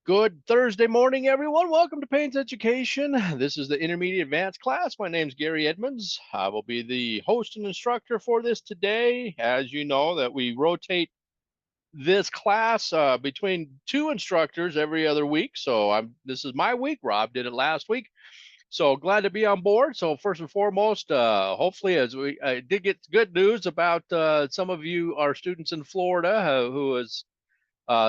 Good Thursday morning, everyone. Welcome to Payne's Education. This is the intermediate advanced class. My name is Gary Edmonds. I will be the host and instructor for this today. As you know, that we rotate this class between two instructors every other week. So this is my week. Rob did it last week. So glad to be on board. So first and foremost, hopefully, as I did get good news about some of you, our students in Florida, who has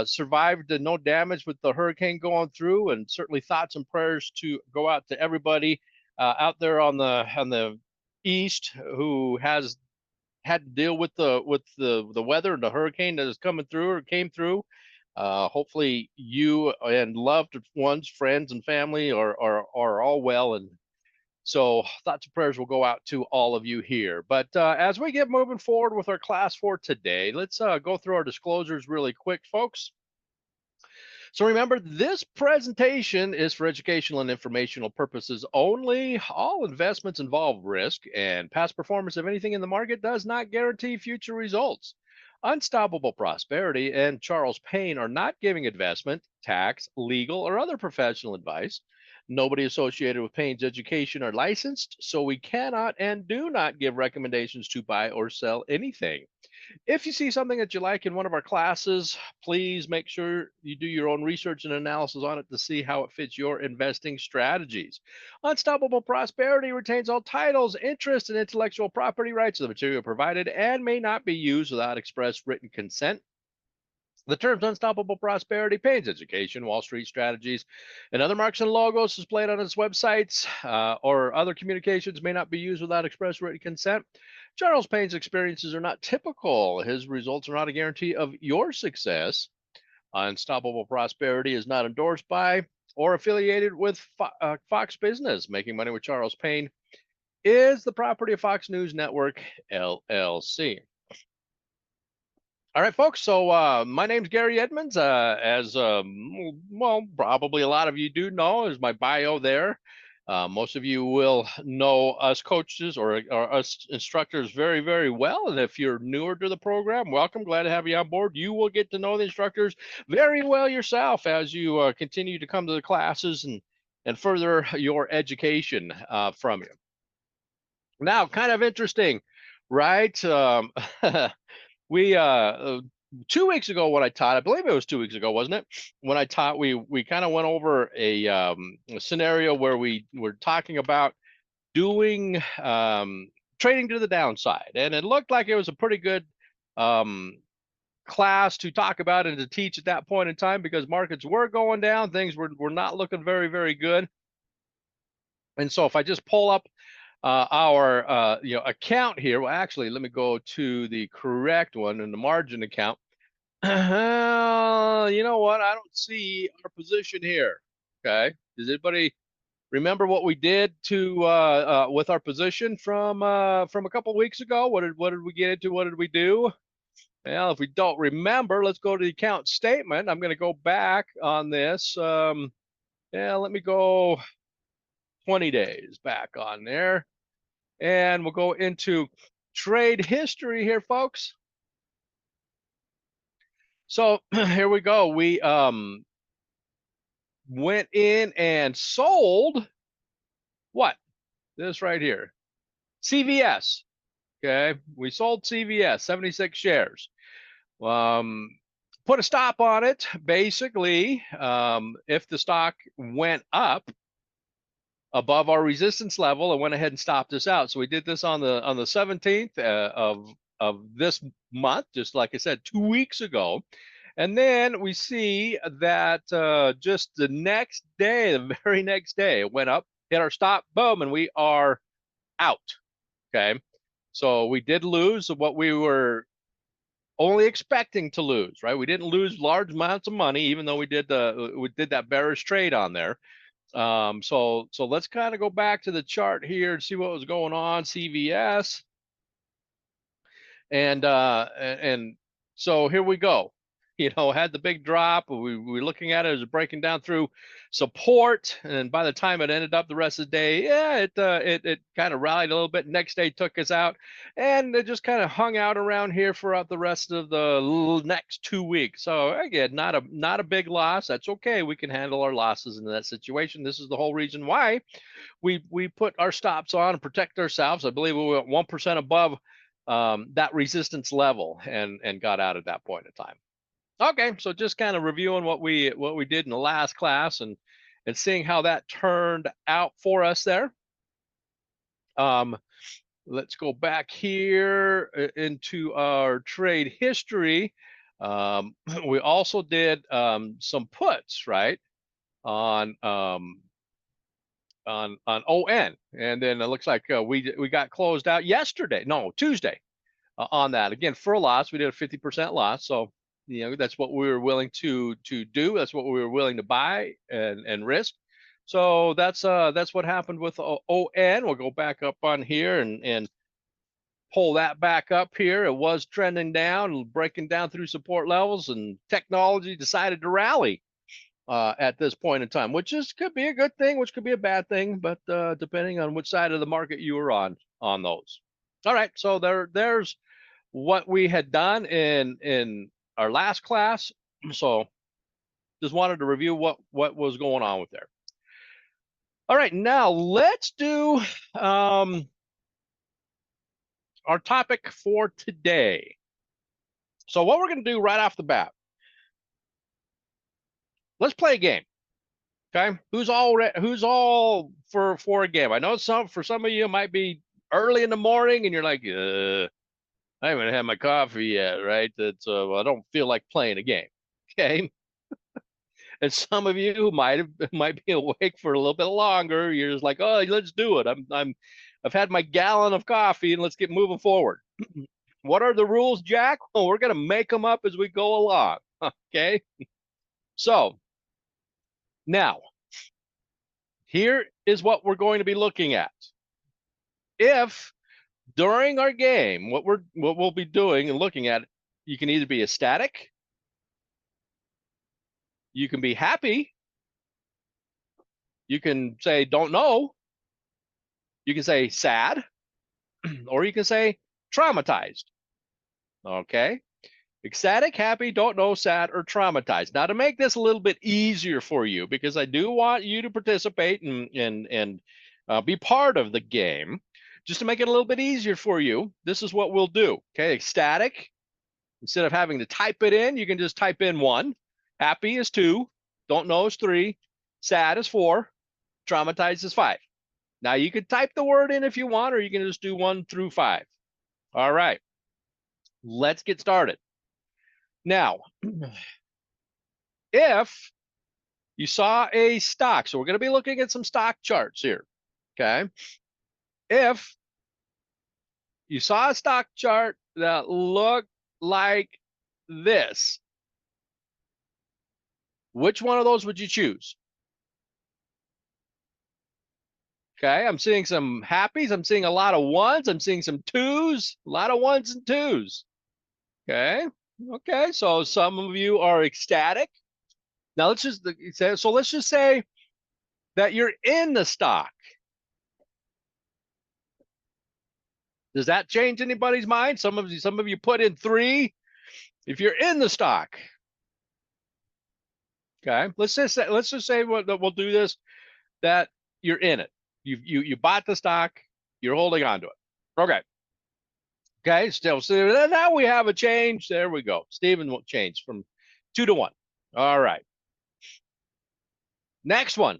survived no damage with the hurricane going through, and certainly thoughts and prayers to go out to everybody out there on the east who has had to deal with the weather and the hurricane that is coming through or came through. Hopefully, you and loved ones, friends, and family are all well, and so thoughts and prayers will go out to all of you here. But as we get moving forward with our class for today, let's go through our disclosures really quick, folks. So remember, this presentation is for educational and informational purposes only. All investments involve risk, and past performance of anything in the market does not guarantee future results. Unstoppable Prosperity and Charles Payne are not giving investment, tax, legal, or other professional advice. Nobody associated with Payne's Education are licensed, so we cannot and do not give recommendations to buy or sell anything. If you see something that you like in one of our classes, please make sure you do your own research and analysis on it to see how it fits your investing strategies. Unstoppable Prosperity retains all titles, interest, and intellectual property rights of the material provided and may not be used without express written consent. The terms Unstoppable Prosperity, Payne's Education, Wall Street Strategies, and other marks and logos displayed on its websites or other communications may not be used without express written consent. Charles Payne's experiences are not typical. His results are not a guarantee of your success. Unstoppable Prosperity is not endorsed by or affiliated with Fox Business. Making Money with Charles Payne is the property of Fox News Network, LLC. All right, folks. So my name's Gary Edmonds. As well, probably a lot of you do know, is my bio there. Most of you will know us coaches or us instructors very, very well. And if you're newer to the program, welcome. Glad to have you on board. You will get to know the instructors very well yourself as you continue to come to the classes and further your education from you. Now, kind of interesting, right? We 2 weeks ago when I taught, I believe it was 2 weeks ago, wasn't it? When I taught, we kind of went over a scenario where we were talking about doing trading to the downside, and it looked like it was a pretty good um, class to talk about and to teach at that point in time because markets were going down, things were not looking very, very good. And so if I just pull up our account here, well, actually, let me go to the correct one in the margin account. You know what? I don't see our position here. Okay. Does anybody remember what we did to with our position from a couple weeks ago? What did we get into? What did we do? Well, if we don't remember, let's go to the account statement. I'm going to go back on this. Yeah, let me go 20 days back on there, and we'll go into trade history here, folks. So here we go. We went in and sold what? This right here. CVS. Okay. We sold CVS, 76 shares. Put a stop on it. Basically, if the stock went up above our resistance level, and went ahead and stopped us out. So we did this on the 17th of this month, just like I said, 2 weeks ago. And then we see that just the next day, the very next day, it went up, hit our stop, boom, and we are out. Okay. So we did lose what we were only expecting to lose, right? We didn't lose large amounts of money, even though we did that bearish trade on there. So let's kind of go back to the chart here and see what was going on. CVS. And so here we go. had the big drop. We were looking at it as breaking down through support, and by the time it ended up the rest of the day, yeah, it kind of rallied a little bit. Next day took us out, and it just kind of hung out around here throughout the rest of the next 2 weeks. So again, not a big loss. That's okay. We can handle our losses in that situation. This is the whole reason why we put our stops on and protect ourselves. I believe we were 1% above that resistance level and got out at that point in time. Okay, so just kind of reviewing what we did in the last class and seeing how that turned out for us there. Let's go back here into our trade history. We also did some puts, right, on ON, and then it looks like we got closed out yesterday, no, Tuesday, on that. Again, for a loss, we did a 50% loss, so that's what we were willing to do. That's what we were willing to buy and risk. So that's what happened with ON. We'll go back up on here and pull that back up here. It was trending down, breaking down through support levels, and technology decided to rally at this point in time, which could be a good thing, which could be a bad thing, but depending on which side of the market you were on those. All right, so there's what we had done in our last class. So just wanted to review what was going on with there. All right, now let's do our topic for today. So what we're going to do right off the bat, let's play a game. Okay, who's all for a game? I know for some of you it might be early in the morning and you're like, I haven't had my coffee yet, right? That's I don't feel like playing a game. Okay. And some of you might be awake for a little bit longer. You're just like, oh, let's do it. I've had my gallon of coffee and let's get moving forward. What are the rules, Jack? Well, we're gonna make them up as we go along. Okay. So now, here is what we're going to be looking at. If during our game, what we'll be doing and looking at, you can either be ecstatic, you can be happy, you can say don't know, you can say sad, or you can say traumatized. Okay. Ecstatic, happy, don't know, sad, or traumatized. Now, to make this a little bit easier for you, because I do want you to participate and be part of the game, just to make it a little bit easier for you, this is what we'll do. Okay, ecstatic, instead of having to type it in, you can just type in 1. Happy is 2. Don't know is 3. Sad is 4. Traumatized is 5. Now, you can type the word in if you want, or you can just do 1 through 5. All right, let's get started. Now, if you saw a stock, so we're going to be looking at some stock charts here, okay? If you saw a stock chart that looked like this, which one of those would you choose? Okay, I'm seeing some happies. I'm seeing a lot of 1s. I'm seeing some 2s, a lot of 1s and 2s. Okay, so some of you are ecstatic. Now let's just say that you're in the stock. Does that change anybody's mind? Some of you put in 3 if you're in the stock. Okay, let's just say we'll do this, that you're in it. You bought the stock, you're holding on to it. Okay, still, so now we have a change. There we go. Stephen will change from 2 to 1. All right. Next one.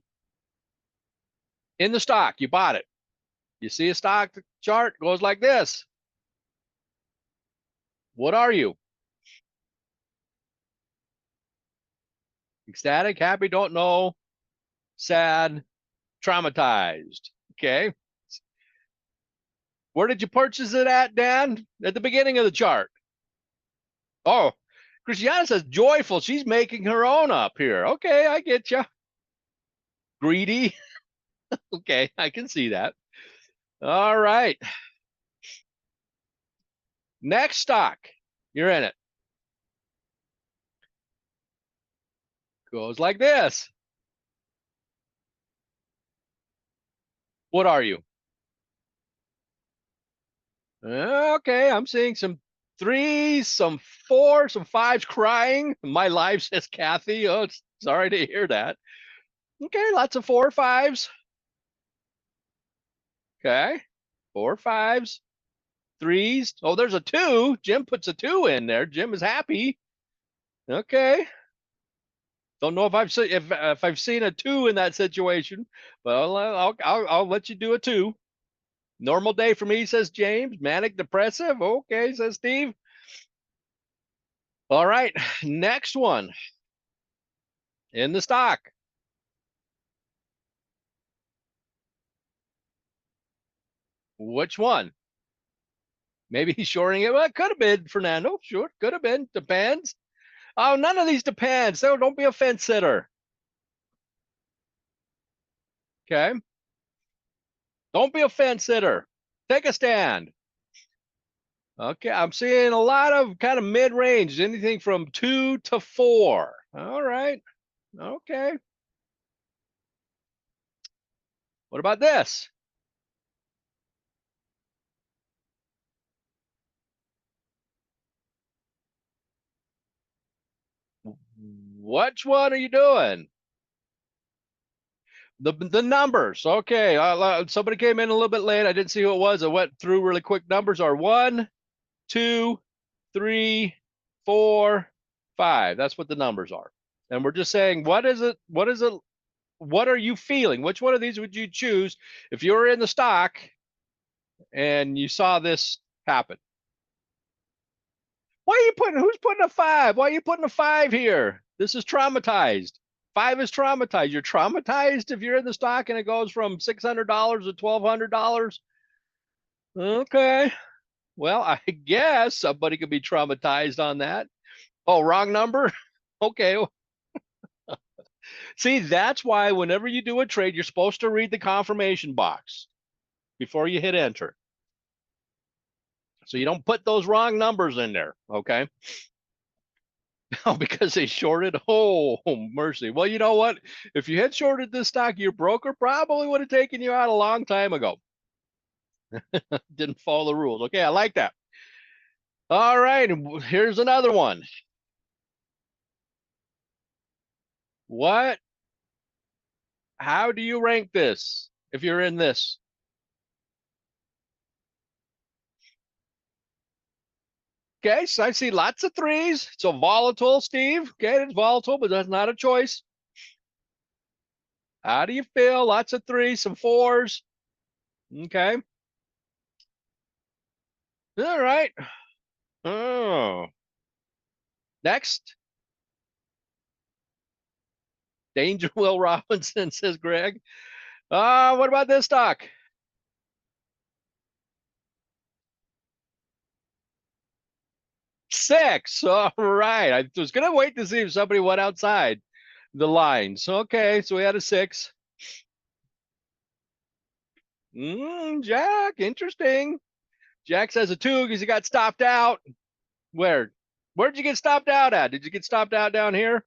In the stock, you bought it. You see a stock chart goes like this. What are you? Ecstatic, happy, don't know, sad, traumatized. Okay. Where did you purchase it at, Dan? At the beginning of the chart. Oh, Christiana says joyful. She's making her own up here. Okay, I get you. Greedy. Okay, I can see that. All right. Next stock. You're in it. Goes like this. What are you? Okay, I'm seeing some threes, some fours, some fives crying. My live says Kathy. Oh, sorry to hear that. Okay, lots of 4 or 5s. Okay, 4 or 5s, threes. Oh, there's a 2. Jim puts a 2 in there. Jim is happy. Okay. Don't know if I've seen a 2 in that situation, but I'll let you do a 2. Normal day for me, says James. Manic depressive. Okay, says Steve. All right, next one in the stock. Which one? Maybe he's shorting it. Well, it could have been Fernando. Sure, could have been. Depends. Oh, none of these depends. So don't be a fence sitter. Okay. Don't be a fence sitter. Take a stand. Okay. I'm seeing a lot of kind of mid range, anything from 2 to 4. All right. Okay. What about this? Which one are you doing? The numbers. Okay. Somebody came in a little bit late. I didn't see who it was. I went through really quick. Numbers are 1, 2, 3, 4, 5. That's what the numbers are. And we're just saying, what is it? What is it? What are you feeling? Which one of these would you choose if you were in the stock and you saw this happen? Why are you who's putting a 5? Why are you putting a 5 here? This is traumatized. 5 is traumatized. You're traumatized if you're in the stock and it goes from $600 to $1,200. Okay. Well, I guess somebody could be traumatized on that. Oh, wrong number? Okay. See, that's why whenever you do a trade, you're supposed to read the confirmation box before you hit enter. So you don't put those wrong numbers in there, okay? Oh, because they shorted. Oh, mercy. Well, you know what? If you had shorted this stock, your broker probably would have taken you out a long time ago. Didn't follow the rules. Okay, I like that. All right, here's another one. What? How do you rank this if you're in this? Okay, so I see lots of threes. So volatile, Steve. Okay, it's volatile, but that's not a choice. How do you feel? Lots of threes, some fours. Okay. All right. Oh. Next. Danger Will Robinson, says Greg. What about this stock? Six. All right. I was gonna wait to see if somebody went outside the lines. Okay, so we had a 6. Jack, interesting. Jack says a 2 because he got stopped out. Where? Where'd you get stopped out at? Did you get stopped out down here?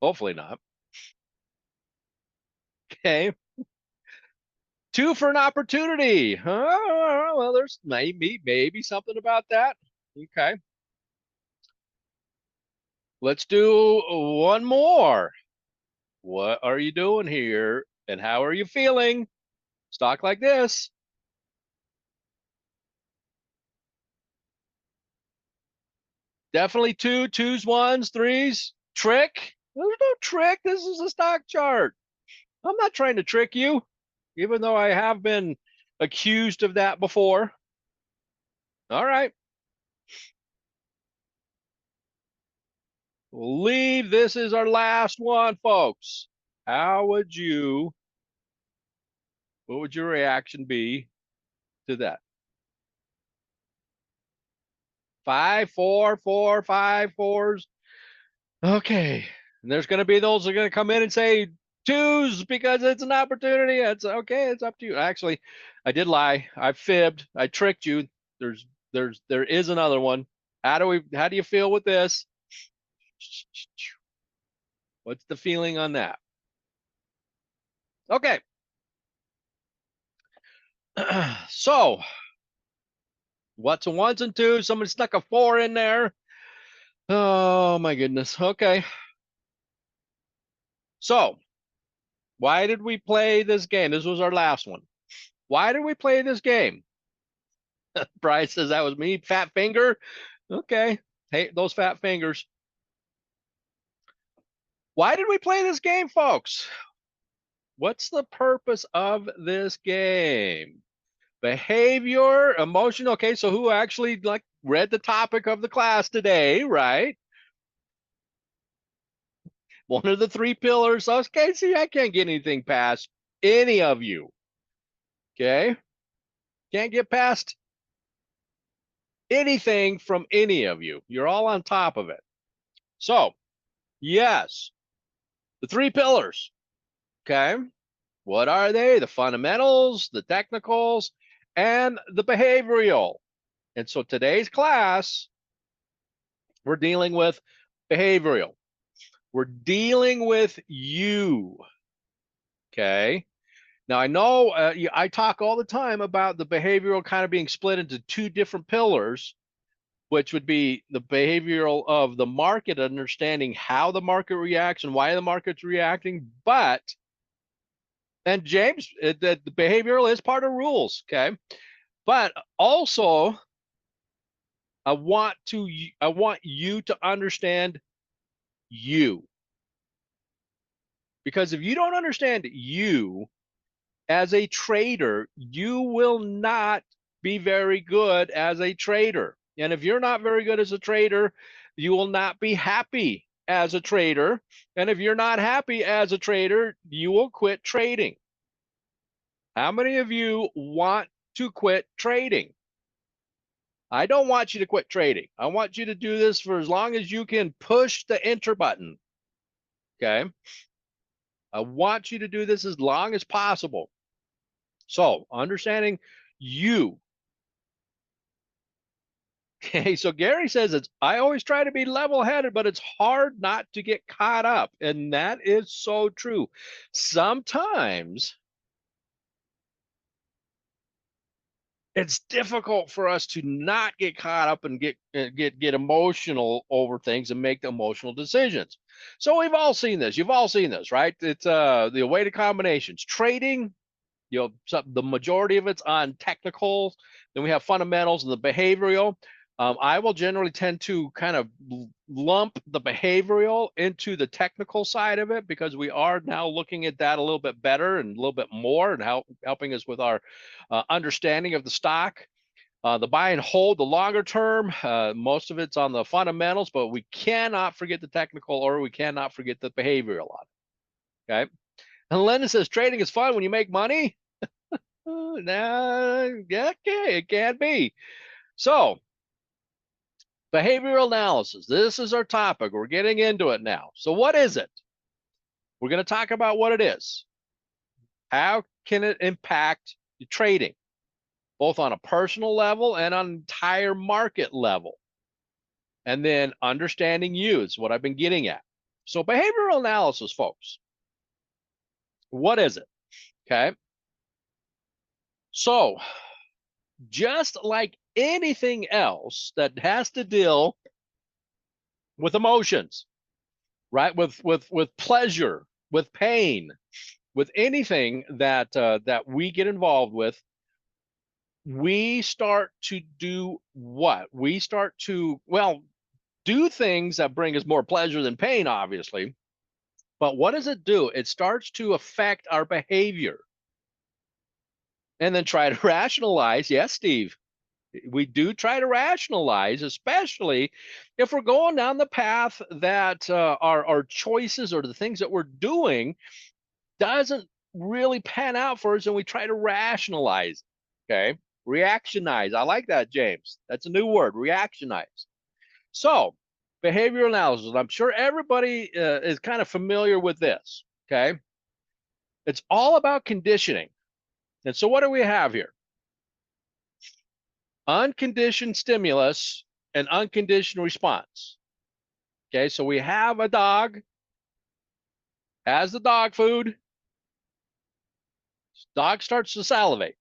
Hopefully not. Okay. 2 for an opportunity. Well, there's maybe something about that. Okay. Let's do one more. What are you doing here? And how are you feeling? Stock like this. Definitely twos, ones, threes. Trick? There's no trick. This is a stock chart. I'm not trying to trick you, even though I have been accused of that before. All right. We'll leave. This is our last one, folks. What would your reaction be to that? 5, 4, 4, 5, 4s. Okay. And there's going to be those that are going to come in and say twos because it's an opportunity. It's okay. It's up to you. Actually, I did lie. I fibbed. I tricked you. There is another one. How do you feel with this? What's the feeling on that? Okay. So, what's a ones and twos? Somebody stuck a 4 in there. Oh my goodness. Okay. So, why did we play this game? This was our last one. Why did we play this game? Bryce says that was me, fat finger. Okay. Hey, those fat fingers. Why did we play this game, folks? What's the purpose of this game? Behavior, emotional. Okay, so who actually like read the topic of the class today, right? One of the 3 pillars. Okay, see, I can't get anything past any of you. Okay? Can't get past anything from any of you. You're all on top of it. So, yes, the 3 pillars. Okay? What are they? The fundamentals, the technicals, and the behavioral. And so today's class, we're dealing with behavioral. We're dealing with you. Okay? Now, I know I talk all the time about the behavioral kind of being split into 2 different pillars, which would be the behavioral of the market, understanding how the market reacts and why the market's reacting. And James, the behavioral is part of rules, okay? But also, I want you to understand you. Because if you don't understand you as a trader, you will not be very good as a trader. And if you're not very good as a trader, you will not be happy as a trader. And if you're not happy as a trader, you will quit trading. How many of you want to quit trading? I don't want you to quit trading. I want you to do this for as long as you can push the enter button. Okay. I want you to do this as long as possible. So, understanding you. Okay, so Gary says I always try to be level-headed, but it's hard not to get caught up. And that is so true. Sometimes it's difficult for us to not get caught up and get emotional over things and make the emotional decisions. So we've all seen this. You've all seen this, right? It's the weighted combinations. Trading, the majority of it's on technicals. Then we have fundamentals and the behavioral. I will generally tend to kind of lump the behavioral into the technical side of it because we are now looking at that a little bit better and a little bit more and helping us with our understanding of the stock. The buy and hold, the longer term, most of it's on the fundamentals, but we cannot forget the technical or we cannot forget the behavioral on it. Okay. And Linda says trading is fun when you make money. Nah, yeah, okay, it can be. So, behavioral analysis. This is our topic. We're getting into it now. So, what is it? We're going to talk about what it is. How can it impact trading, both on a personal level and on an entire market level? And then understanding you is what I've been getting at. So, behavioral analysis, folks. What is it? Okay. So, just like anything else that has to deal with emotions, right? With pleasure, with pain, with anything that that we get involved with, we start to do what? We start to, well, do things that bring us more pleasure than pain, obviously. But what does it do? It starts to affect our behavior. And then try to rationalize. Yes, Steve, we do try to rationalize, especially if we're going down the path that our choices or the things that we're doing doesn't really pan out for us, and we try to rationalize. Okay, reactionize. I like that, James. That's a new word, reactionize. So, behavioral analysis. I'm sure everybody is kind of familiar with this. Okay, it's all about conditioning. And so, what do we have here? Unconditioned stimulus and unconditioned response. Okay, so we have a dog has the dog food. Dog starts to salivate.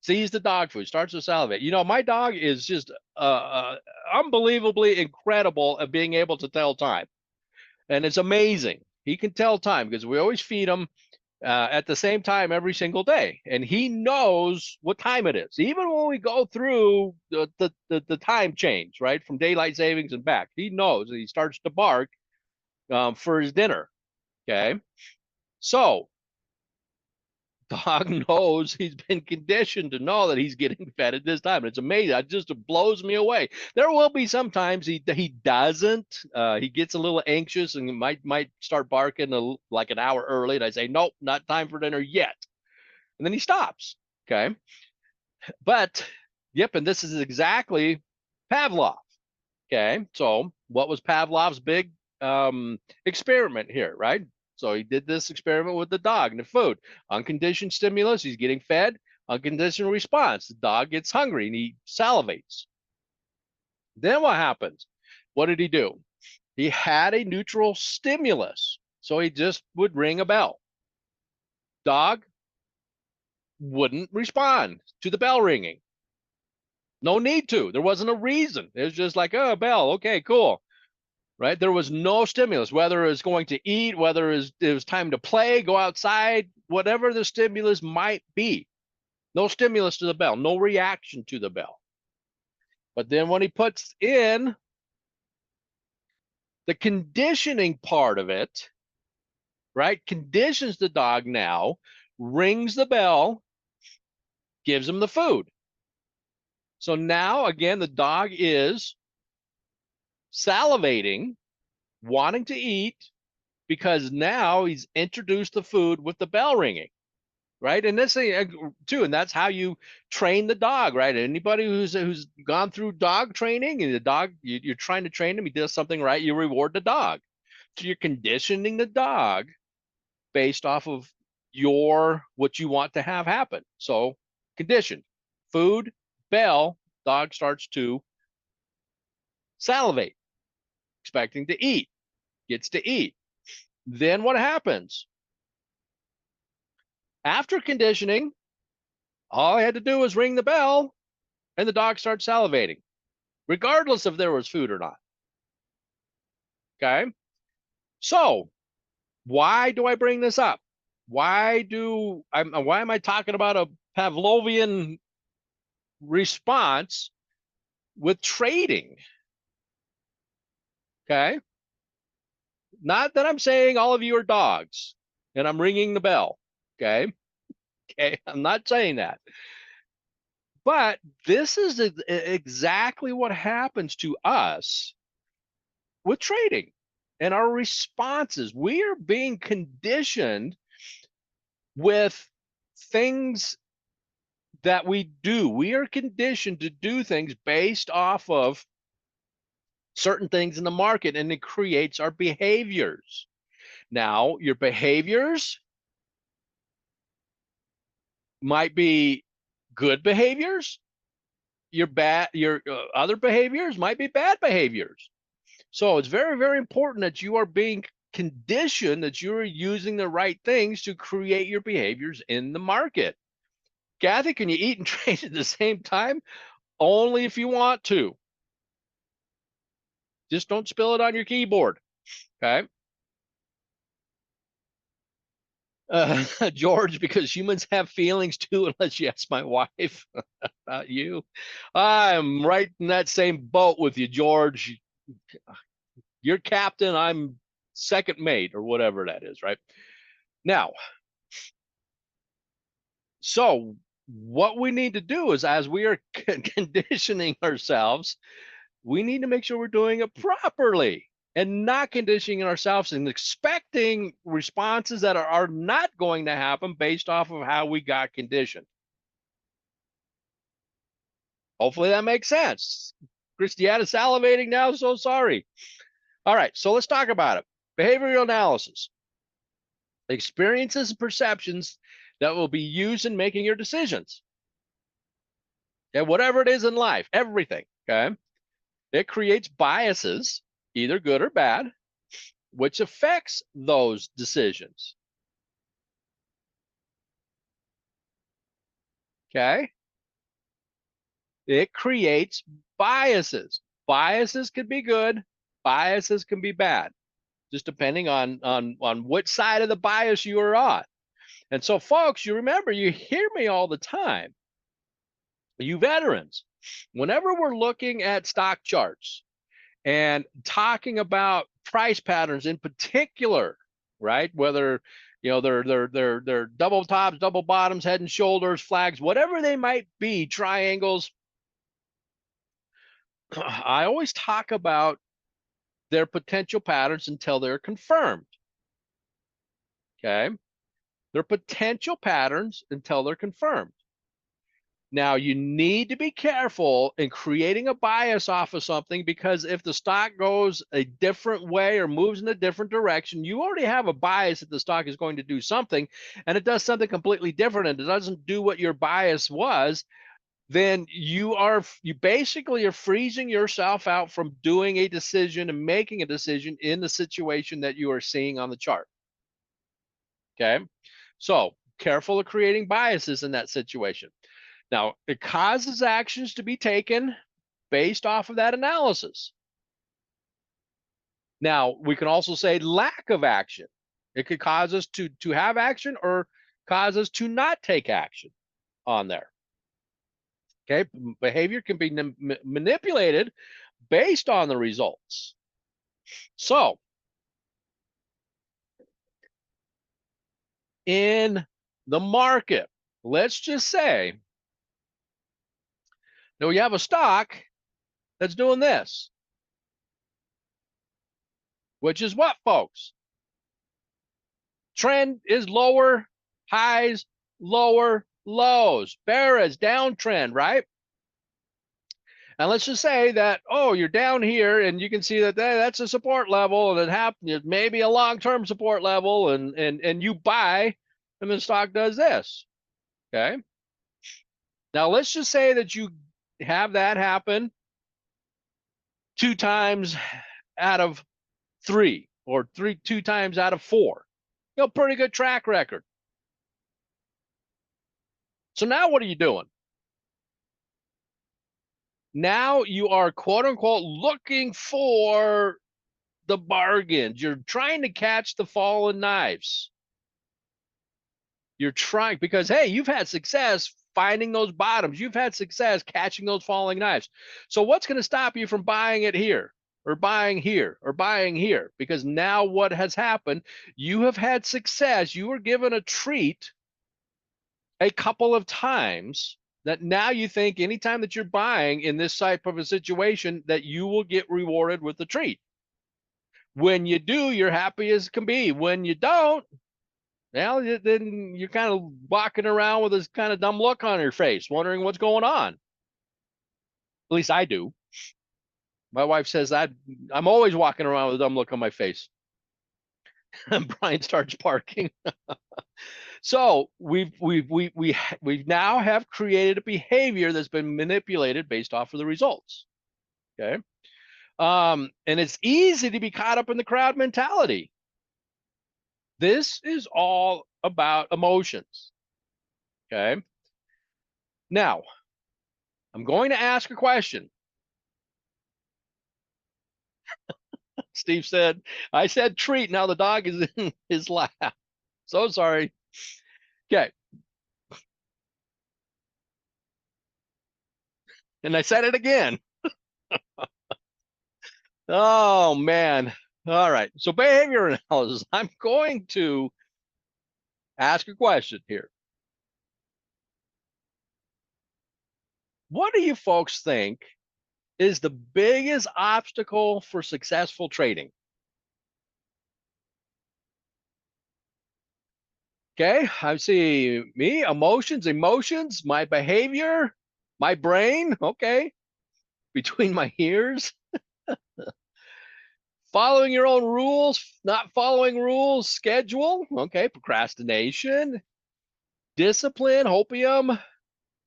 Sees the dog food, starts to salivate. You know, my dog is just unbelievably incredible at being able to tell time. And it's amazing. He can tell time because we always feed him at the same time every single day. And he knows what time it is. Even when we go through the time change, right, from daylight savings and back, he knows, and he starts to bark for his dinner. Okay. So dog knows, he's been conditioned to know that he's getting fed at this time. It's amazing. It just blows me away. There will be sometimes he doesn't. He gets a little anxious and might start barking like an hour early, and I say, nope, not time for dinner yet. And then he stops. Okay. But yep, and this is exactly Pavlov. Okay. So what was Pavlov's big experiment here, right? So he did this experiment with the dog and the food. Unconditioned stimulus, he's getting fed. Unconditional response, the dog gets hungry and he salivates. Then what happens? What did he do? He had a neutral stimulus. So he just would ring a bell. Dog wouldn't respond to the bell ringing. No need to. There wasn't a reason. It was just like, oh, bell. Okay, cool. Right? There was no stimulus, whether it was going to eat, whether it was time to play, go outside, whatever the stimulus might be. No stimulus to the bell, no reaction to the bell. But then when he puts in the conditioning part of it, right? Conditions the dog now, rings the bell, gives him the food. So now, again, the dog is salivating, wanting to eat, because now he's introduced the food with the bell ringing, right? And this thing too, and that's how you train the dog, right? Anybody who's gone through dog training, and the dog, you're trying to train him, he does something right, you reward the dog. So you're conditioning the dog based off of what you want to have happen. So condition, food, bell, dog starts to salivate, expecting to eat, gets to eat. Then what happens? After conditioning, all I had to do was ring the bell and the dog starts salivating, regardless if there was food or not. Okay. So why do I bring this up? Why am I talking about a Pavlovian response with trading? Okay. Not that I'm saying all of you are dogs and I'm ringing the bell. Okay. Okay. I'm not saying that. But this is exactly what happens to us with trading and our responses. We are being conditioned with things that we do. We are conditioned to do things based off of certain things in the market, and it creates our behaviors. Now, your behaviors might be good behaviors. Your other behaviors might be bad behaviors. So it's very, very important that you are being conditioned, that you are using the right things to create your behaviors in the market. Kathy, can you eat and trade at the same time? Only if you want to. Just don't spill it on your keyboard. Okay. George, because humans have feelings too, unless you ask my wife. Not you. I'm right in that same boat with you, George. You're captain, I'm second mate, or whatever that is, right? Now, so what we need to do is, as we are conditioning ourselves, we need to make sure we're doing it properly and not conditioning ourselves and expecting responses that are not going to happen based off of how we got conditioned. Hopefully that makes sense. Christiana salivating now, so sorry. All right, so let's talk about it. Behavioral analysis. Experiences and perceptions that will be used in making your decisions. Okay, whatever it is in life, everything, okay? It creates biases, either good or bad, which affects those decisions. Okay? It creates biases. Biases can be good, biases can be bad, just depending on which side of the bias you are on. And so, folks, you remember, you hear me all the time, you veterans, whenever we're looking at stock charts and talking about price patterns in particular, right? Whether they're double tops, double bottoms, head and shoulders, flags, whatever they might be, triangles. I always talk about their potential patterns until they're confirmed. Okay, they're potential patterns until they're confirmed. Now, you need to be careful in creating a bias off of something, because if the stock goes a different way or moves in a different direction, you already have a bias that the stock is going to do something, and it does something completely different and it doesn't do what your bias was, then you basically are freezing yourself out from doing a decision and making a decision in the situation that you are seeing on the chart. Okay, so careful of creating biases in that situation. Now, it causes actions to be taken based off of that analysis. Now, we can also say lack of action. It could cause us to have action or cause us to not take action on there. Okay, behavior can be manipulated based on the results. So, in the market, let's just say that we have a stock that's doing this, which is what, folks? Trend is lower highs, lower lows. Bear is downtrend, right? And let's just say that, oh, you're down here and you can see that that's a support level, and it happens maybe a long-term support level, and you buy, and the stock does this. Okay. Now let's just say that you have that happen 2 times out of 3, or 2 times out of 4. Pretty good track record. So now what are you doing? Now you are, quote unquote, looking for the bargains. You're trying to catch the fallen knives. You're trying, because, hey, you've had success finding those bottoms. You've had success catching those falling knives. So what's going to stop you from buying it here, or buying here, or buying here? Because now what has happened, you have had success. You were given a treat a couple of times, that now you think anytime that you're buying in this type of a situation that you will get rewarded with the treat. When you do, you're happy as can be. When you don't, well, then you're kind of walking around with this kind of dumb look on your face, wondering what's going on. At least I do. My wife says I'm always walking around with a dumb look on my face. And Brian starts barking. So we now have created a behavior that's been manipulated based off of the results. Okay. And it's easy to be caught up in the crowd mentality. This is all about emotions. Okay. Now, I'm going to ask a question. Steve said, I said treat. Now the dog is in his lap. So sorry. Okay. And I said it again. Oh, man. All right. So behavior analysis. I'm going to ask a question here. What do you folks think is the biggest obstacle for successful trading? Okay, I see me, emotions, my behavior, my brain, okay, between my ears. Following your own rules, not following rules, schedule, okay, procrastination, discipline, hopium,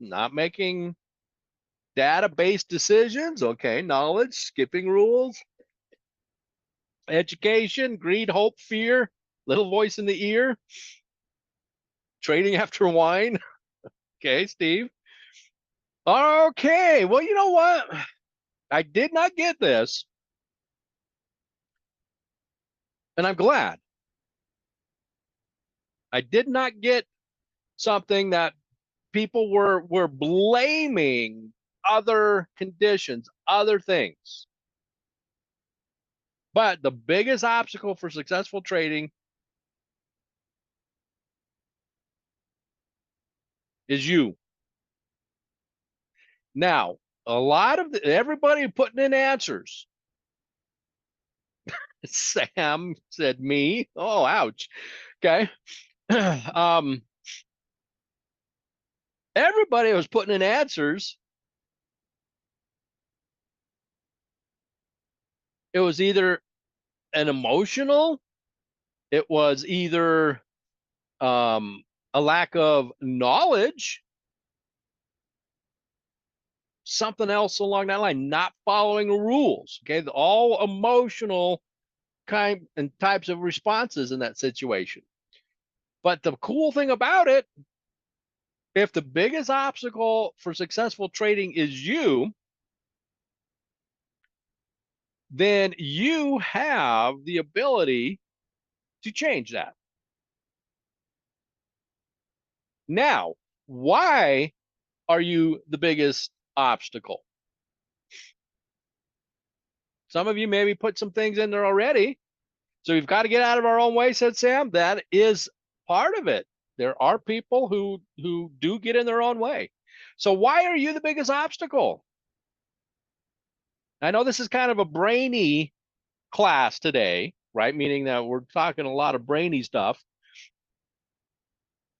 not making data-based decisions, okay, knowledge, skipping rules, Education, greed, hope, fear, little voice in the ear, trading after wine. Okay, Steve. Okay, well, you know what? I did not get this, and I'm glad. I did not get something that people were blaming other conditions, other things. But the biggest obstacle for successful trading is you. Now, a lot of everybody putting in answers. Sam said me. Oh, ouch. Okay. Everybody was putting in answers. It was either an emotional, it was either a lack of knowledge, something else along that line, not following rules. Okay, all emotional kind and types of responses in that situation. But the cool thing about it, if the biggest obstacle for successful trading is you, then you have the ability to change that. Now, why are you the biggest obstacle? Some of you maybe put some things in there already. So we've got to get out of our own way, said Sam. That is part of it. There are people who do get in their own way. So why are you the biggest obstacle? I know this is kind of a brainy class today, right? Meaning that we're talking a lot of brainy stuff.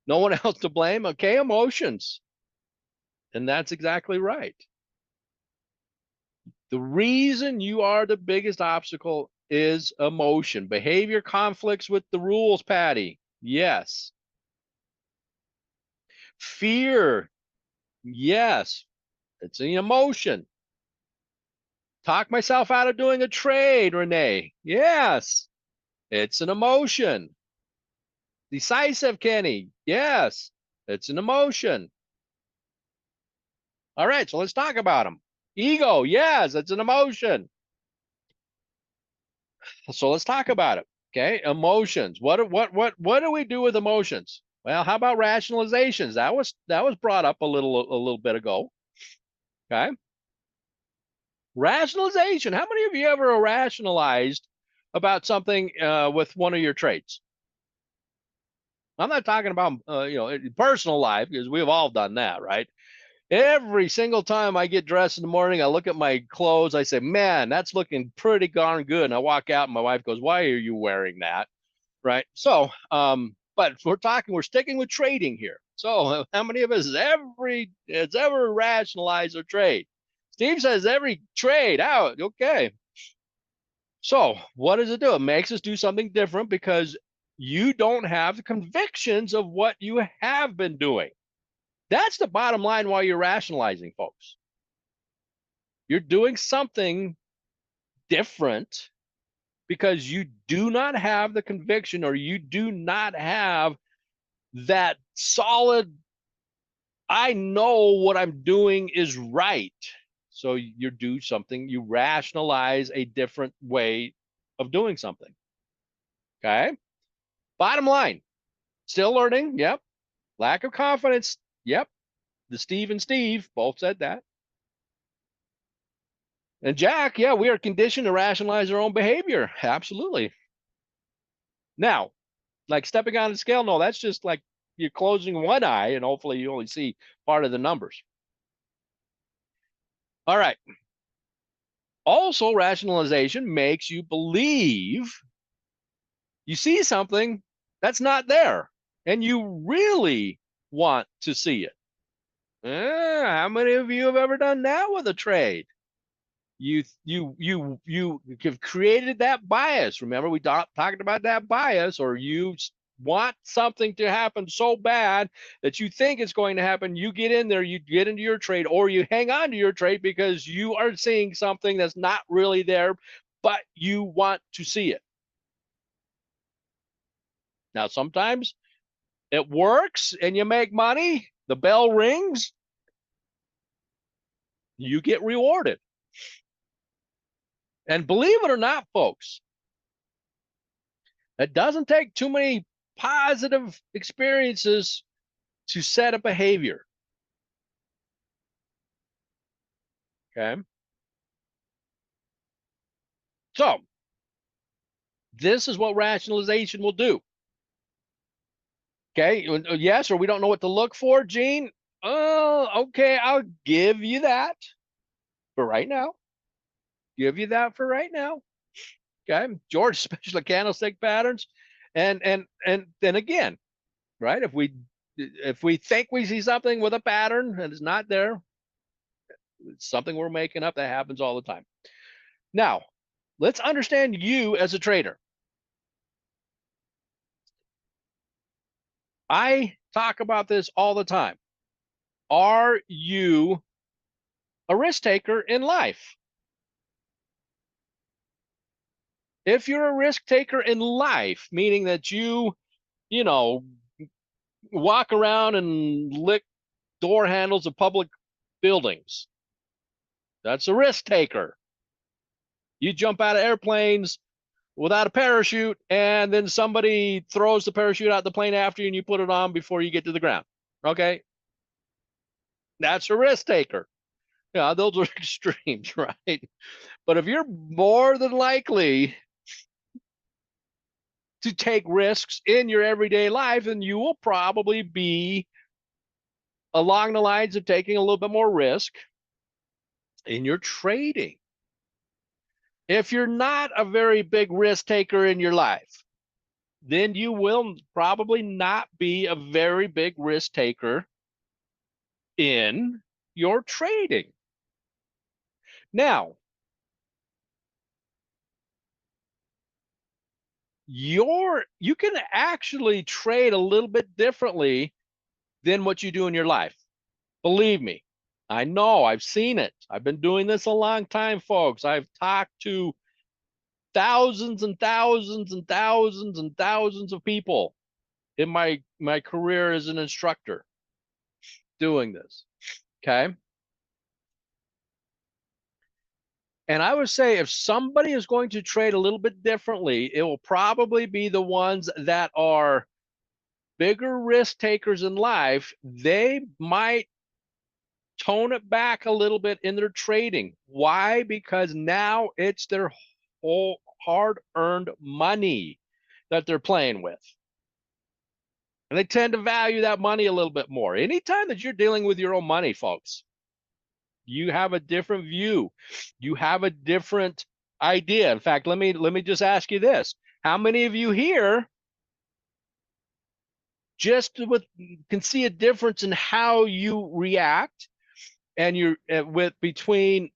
No one else to blame. Okay, emotions. And that's exactly right. The reason you are the biggest obstacle is emotion. Behavior conflicts with the rules, Patty. Yes. Fear. Yes. It's an emotion. Talk myself out of doing a trade, Renee. Yes. It's an emotion. Decisive, Kenny. Yes. It's an emotion. All right, so let's talk about them. Ego. Yes, it's an emotion. So let's talk about it. Okay, emotions. What do we do with emotions? Well, how about rationalizations? That was brought up a little bit ago. Okay, rationalization. How many of you ever rationalized about something with one of your traits? I'm not talking about personal life, because we've all done that, right? Every single time I get dressed in the morning, I look at my clothes. I say, "Man, that's looking pretty darn good." And I walk out, and my wife goes, "Why are you wearing that?" Right. So, but we're sticking with trading here. So, how many of us has ever rationalized a trade? Steve says every trade out. Okay. So, what does it do? It makes us do something different because you don't have the convictions of what you have been doing. That's the bottom line while you're rationalizing, folks. You're doing something different because you do not have the conviction, or you do not have that solid, I know what I'm doing is right. So you do something, you rationalize a different way of doing something. Okay. Bottom line, still learning. Yep. Lack of confidence. Yep. The Steve and Steve both said that. And Jack, yeah, we are conditioned to rationalize our own behavior. Absolutely. Now, like stepping on a scale, no, that's just like you're closing one eye and hopefully you only see part of the numbers. All right. Also, rationalization makes you believe you see something that's not there and you really want to see it. How many of you have ever done that with a trade? You have created that bias. Remember, we talked about that bias, or you want something to happen so bad that you think it's going to happen. You get in there, you get into your trade, or you hang on to your trade because you are seeing something that's not really there, but you want to see it. Now, sometimes it works and you make money, the bell rings, you get rewarded. And believe it or not, folks, it doesn't take too many positive experiences to set a behavior. Okay. So this is what rationalization will do. Okay. Yes, or we don't know what to look for, Gene. Oh, okay. I'll give you that for right now. Give you that for right now. Okay. George, special candlestick patterns. And then again, right? If we think we see something with a pattern and it's not there, it's something we're making up. That happens all the time. Now, let's understand you as a trader. I talk about this all the time. Are you a risk taker in life? If you're a risk taker in life, meaning that you know, walk around and lick door handles of public buildings, that's a risk taker. You jump out of airplanes without a parachute, and then somebody throws the parachute out the plane after you and you put it on before you get to the ground. Okay. That's a risk taker. Yeah, those are extremes, right? But if you're more than likely to take risks in your everyday life, then you will probably be along the lines of taking a little bit more risk in your trading. If you're not a very big risk taker in your life, then you will probably not be a very big risk taker in your trading. Now, you can actually trade a little bit differently than what you do in your life. Believe me, I know, I've seen it. I've been doing this a long time, folks. I've talked to thousands and thousands and thousands and thousands of people in my career as an instructor doing this. Okay. And I would say if somebody is going to trade a little bit differently, it will probably be the ones that are bigger risk takers in life. They might tone it back a little bit in their trading. Why? Because now it's their whole hard-earned money that they're playing with. And they tend to value that money a little bit more. Anytime that you're dealing with your own money, folks, you have a different view. You have a different idea. In fact, let me just ask you this. How many of you here can see a difference in how you react and you're with between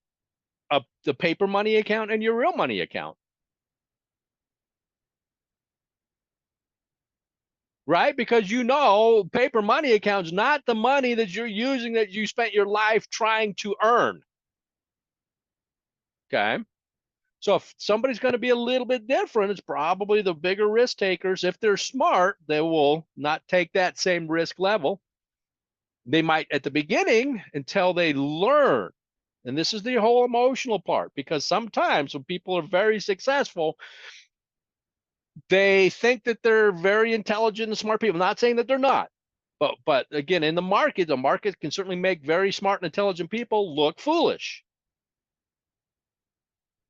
the paper money account and your real money account? Right? Because paper money account's not the money that you're using that you spent your life trying to earn. Okay. So if somebody's going to be a little bit different, it's probably the bigger risk takers. If they're smart, they will not take that same risk level. They might at the beginning until they learn. And this is the whole emotional part, because sometimes when people are very successful, they think that they're very intelligent and smart people. I'm not saying that they're not. But again, in the market can certainly make very smart and intelligent people look foolish.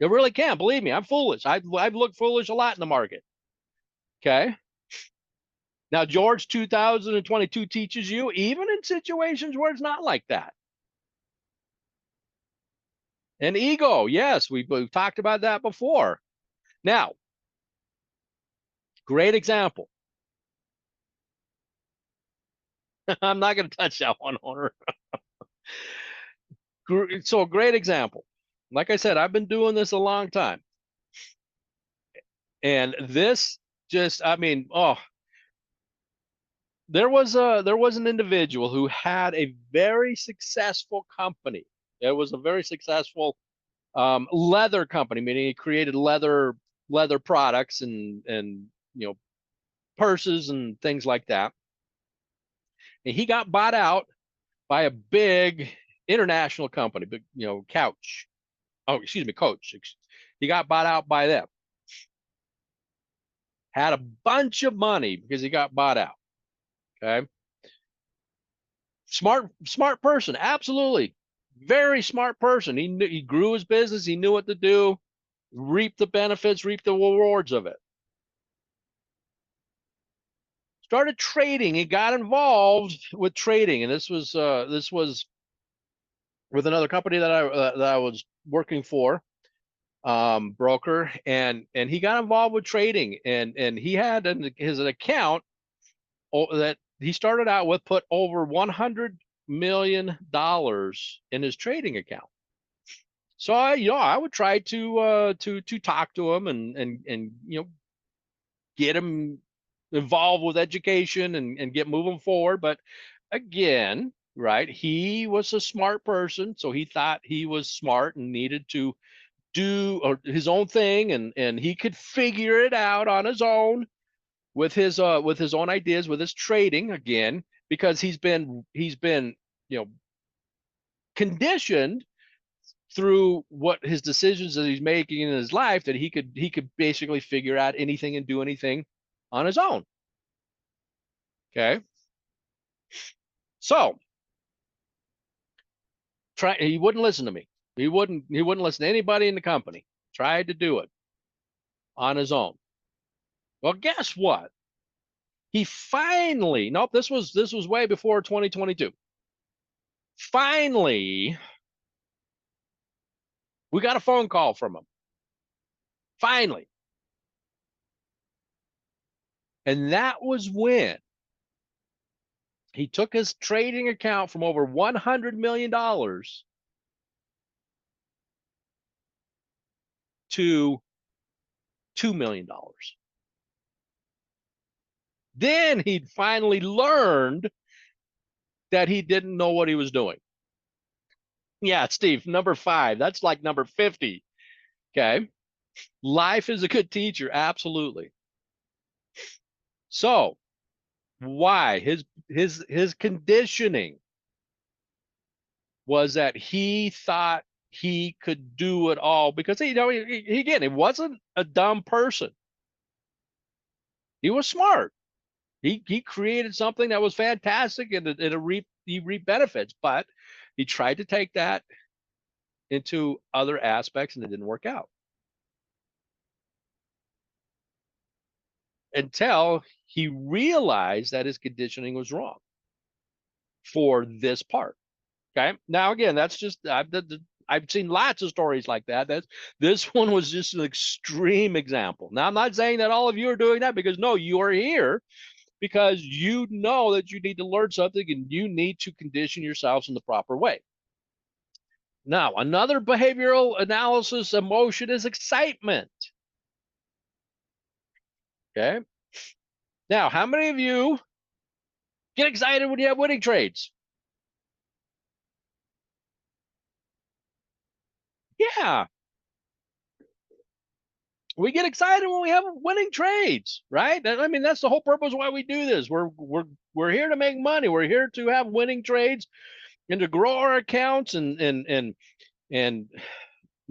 It really can. Believe me, I'm foolish. I've looked foolish a lot in the market. Okay. Now, George 2022 teaches you, even in situations where it's not like that. And ego, yes, we've talked about that before. Now, great example. I'm not going to touch that one, owner. So, great example. Like I said, I've been doing this a long time. And this just, I mean, there was an individual who had a very successful company. It was a very successful leather company, meaning he created leather products and purses and things like that. And he got bought out by a big international company, big, Couch. Oh, excuse me, Coach. He got bought out by them. Had a bunch of money because he got bought out. Okay. Smart person, absolutely. Very smart person. He grew his business. He knew what to do, reap the benefits, reap the rewards of it. Started trading. He got involved with trading, and this was with another company that I was working for, broker, and he got involved with trading, and he had his account that he started out with, put over $100 million in his trading account. So I would try to talk to him and get him involved with education and get moving forward. But again, right, he was a smart person, so he thought he was smart and needed to do his own thing, and he could figure it out on his own with his own ideas, with his trading, again, because he's been conditioned through what his decisions that he's making in his life, that he could basically figure out anything and do anything on his own. Okay. So he wouldn't listen to me. He wouldn't listen to anybody in the company. Tried to do it on his own. Well, guess what? He finally, nope, this was way before 2022. Finally, we got a phone call from him. Finally. And that was when he took his trading account from over $100 million to $2 million. Then he'd finally learned that he didn't know what he was doing. Yeah, Steve, number 5. That's like number 50. Okay. Life is a good teacher. Absolutely. So why? His conditioning was that he thought he could do it all, because he wasn't a dumb person. He was smart. He created something that was fantastic, and he reaped benefits, but he tried to take that into other aspects, and it didn't work out until he realized that his conditioning was wrong for this part. Okay. Now, again, that's just, I've seen lots of stories like that. This one was just an extreme example. Now, I'm not saying that all of you are doing that, because no, you are here because you know that you need to learn something and you need to condition yourselves in the proper way. Now, another behavioral analysis emotion is excitement. Okay. Now, how many of you get excited when you have winning trades? Yeah. We get excited when we have winning trades, right? I mean, that's the whole purpose why we do this. We're here to make money. We're here to have winning trades and to grow our accounts and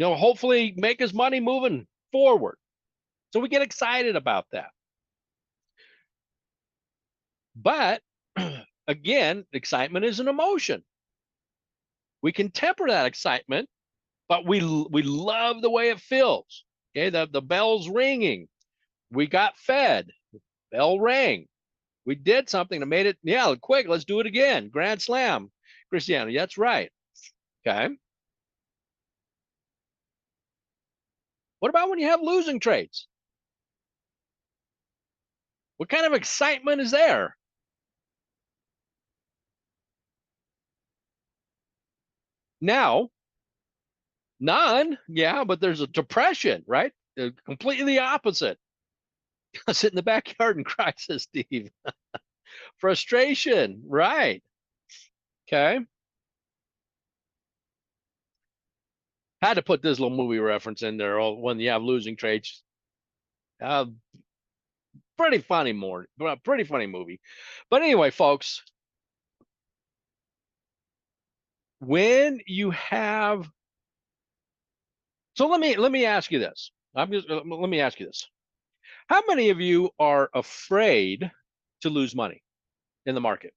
hopefully make us money moving forward. So we get excited about that. But again, excitement is an emotion. We can temper that excitement, but we love the way it feels. Okay, the bell's ringing. We got fed. Bell rang. We did something that made it, yeah, quick, let's do it again. Grand slam, Cristiano. That's right. Okay. What about when you have losing trades? What kind of excitement is there? Now, none. Yeah, but there's a depression, right? Completely opposite. Sit in the backyard and cry, says Steve. Frustration, right? Okay. Had to put this little movie reference in there when you have losing trades. pretty funny pretty funny movie. But anyway, folks, when you have, so let me ask you this. Let me ask you this. How many of you are afraid to lose money in the market?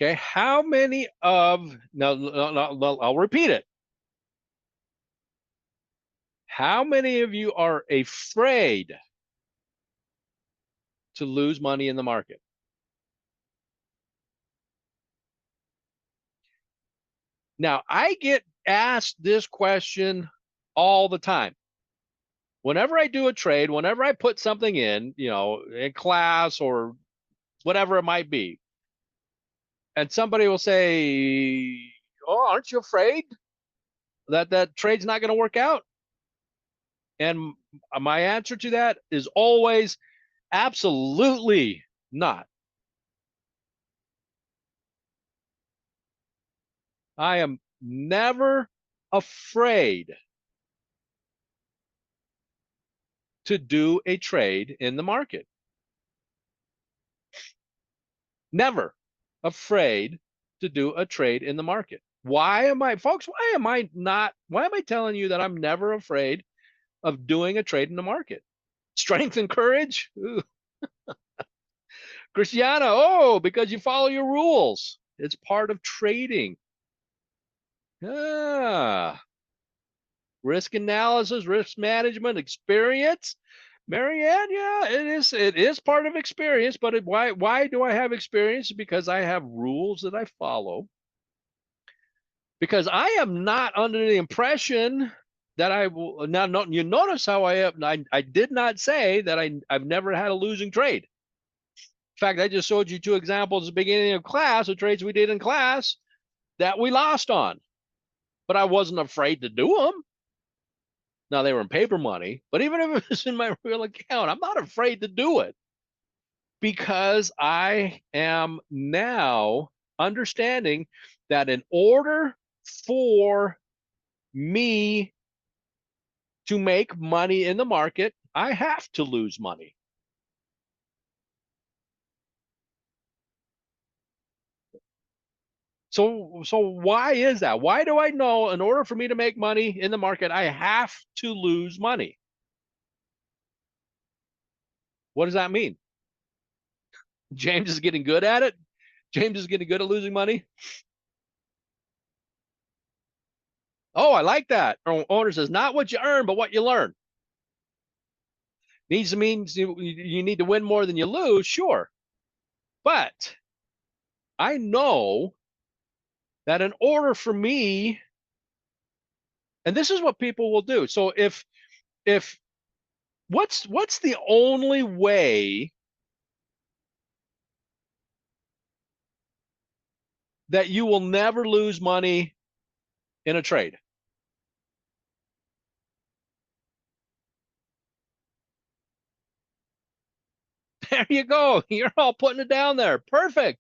Okay, how many of, now, I'll repeat it. How many of you are afraid to lose money in the market? Now, I get asked this question all the time. Whenever I do a trade, whenever I put something in, in class or whatever it might be, and somebody will say, "Oh, aren't you afraid that that trade's not going to work out?" And my answer to that is always absolutely not. I am never afraid to do a trade in the market. Never afraid to do a trade in the market. Why am I, folks, why am I telling you that I'm never afraid of doing a trade in the market? Strength and courage? Ooh. Cristiano, oh, because you follow your rules. It's part of trading. Ah, risk analysis, risk management, experience. Marianne, yeah, it is. It is part of experience, but why do I have experience? Because I have rules that I follow. Because I am not under the impression that I will now. You notice how I have. I did not say that I've never had a losing trade. In fact, I just showed you two examples at the beginning of class of trades we did in class that we lost on, but I wasn't afraid to do them. Now they were in paper money, but even if it was in my real account, I'm not afraid to do it because I am now understanding that in order for me to make money in the market, I have to lose money. So why is that? Why do I know in order for me to make money in the market, I have to lose money? What does that mean? James is getting good at it. James is getting good at losing money. Oh, I like that. Owner says, not what you earn, but what you learn. Means you need to win more than you lose, sure. But I know that in order for me, and this is what people will do. So if what's the only way that you will never lose money in a trade? There you go. You're all putting it down there. Perfect.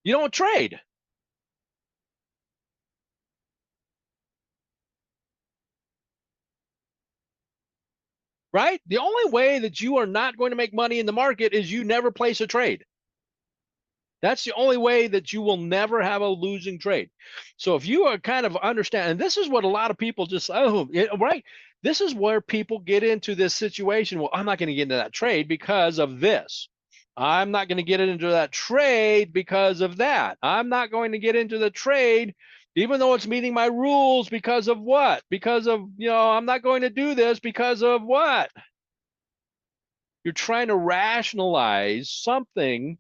You don't trade, right? The only way that you are not going to make money in the market is you never place a trade. That's the only way that you will never have a losing trade. So if you are kind of understand, and this is what a lot of people just, oh, right. This is where people get into this situation. Well, I'm not going to get into that trade because of this. I'm not going to get into that trade because of that. I'm not going to get into the trade, even though it's meeting my rules because of what? Because of, I'm not going to do this because of what? You're trying to rationalize something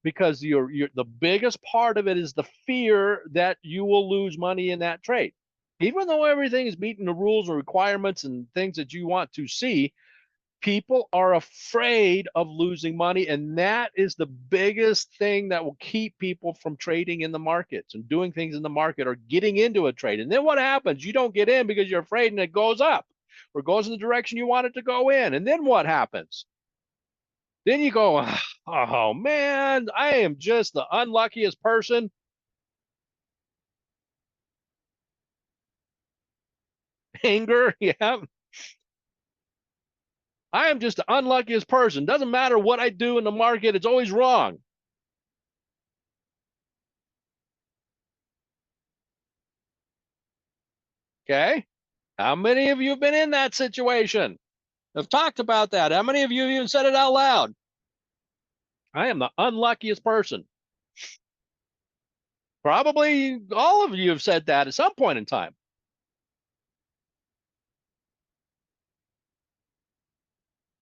because you're the biggest part of it is the fear that you will lose money in that trade. Even though everything is meeting the rules and requirements and things that you want to see, people are afraid of losing money. And that is the biggest thing that will keep people from trading in the markets and doing things in the market or getting into a trade. And then what happens? You don't get in because you're afraid and it goes up or goes in the direction you want it to go in. And then what happens? Then you go, oh man, I am just the unluckiest person. anger. Yeah. I am just the unluckiest person. Doesn't matter what I do in the market, it's always wrong. Okay. How many of you have been in that situation? I've talked about that. How many of you have even said it out loud? I am the unluckiest person. Probably all of you have said that at some point in time.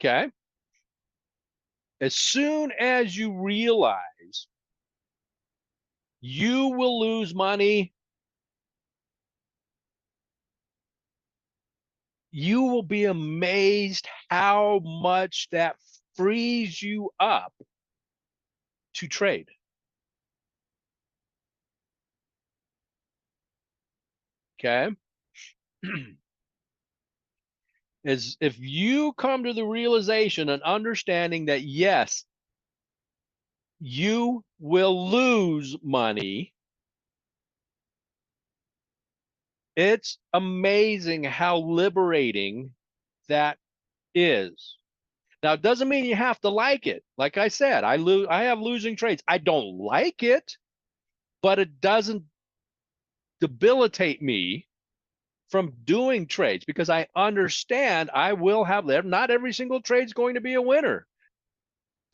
Okay. As soon as you realize you will lose money, you will be amazed how much that frees you up to trade. Okay. Is if you come to the realization and understanding that yes, you will lose money, it's amazing how liberating that is. Now, it doesn't mean you have to like it. Like I said, I have losing trades. I don't like it, but it doesn't debilitate me from doing trades because I understand I will have them. Not every single trade is going to be a winner.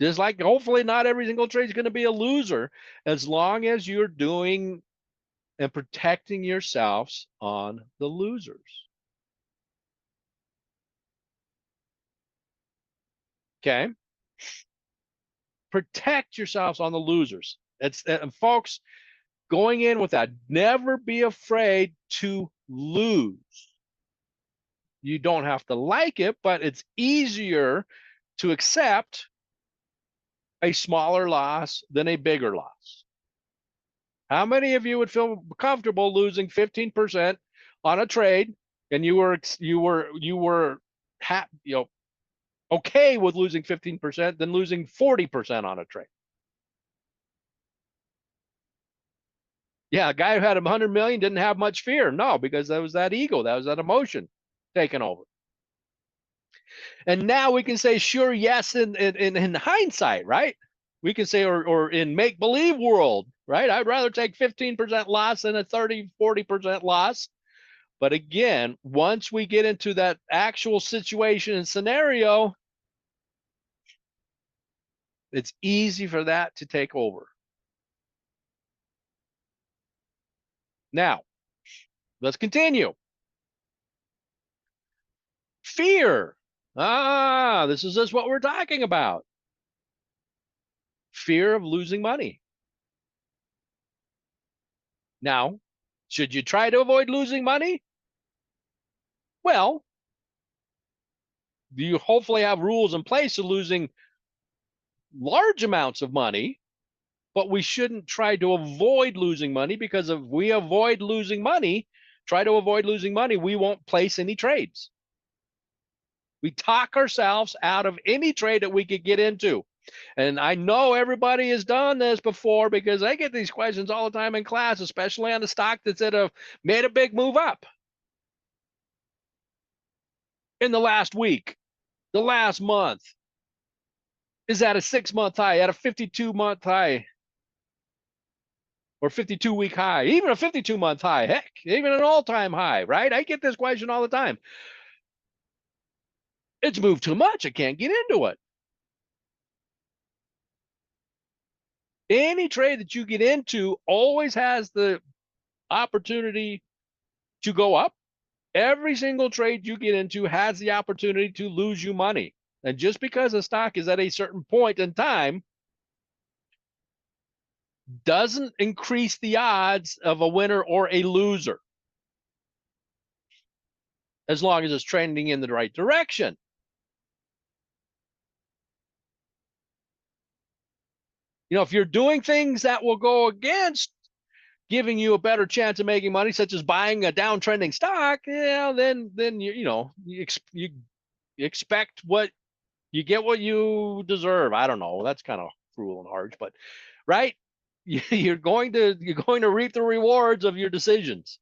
Just like hopefully not every single trade is going to be a loser, as long as you're doing and protecting yourselves on the losers. Okay. Protect yourselves on the losers. And folks, going in with that, never be afraid to lose. You don't have to like it, but it's easier to accept a smaller loss than a bigger loss. How many of you would feel comfortable losing 15% on a trade and you were okay with losing 15% than losing 40% on a trade? Yeah, a guy who had 100 million didn't have much fear. No, because that was that ego, that was that emotion taking over. And now we can say sure yes in hindsight, right? We can say or in make believe world, right? I'd rather take 15% loss than a 30-40% loss. But again, once we get into that actual situation and scenario, it's easy for that to take over. Now, let's continue. Fear. This is just what we're talking about. Fear of losing money. Now, should you try to avoid losing money? Well, you hopefully have rules in place of losing large amounts of money, but we shouldn't try to avoid losing money, because if we avoid losing money, try to avoid losing money, we won't place any trades. We talk ourselves out of any trade that we could get into. And I know everybody has done this before because I get these questions all the time in class, especially on the stock that's made a big move up in the last week, the last month. Is at a 6-month high, at a 52-month high, or 52-week high, even a 52-month high, heck, even an all-time high, right? I get this question all the time. It's moved too much. I can't get into it. Any trade that you get into always has the opportunity to go up. Every single trade you get into has the opportunity to lose you money. And just because a stock is at a certain point in time doesn't increase the odds of a winner or a loser, as long as it's trending in the right direction. If you're doing things that will go against giving you a better chance of making money, such as buying a downtrending stock, then you expect what you get, what you deserve. I don't know. That's kind of cruel and harsh, but right, you're going to reap the rewards of your decisions.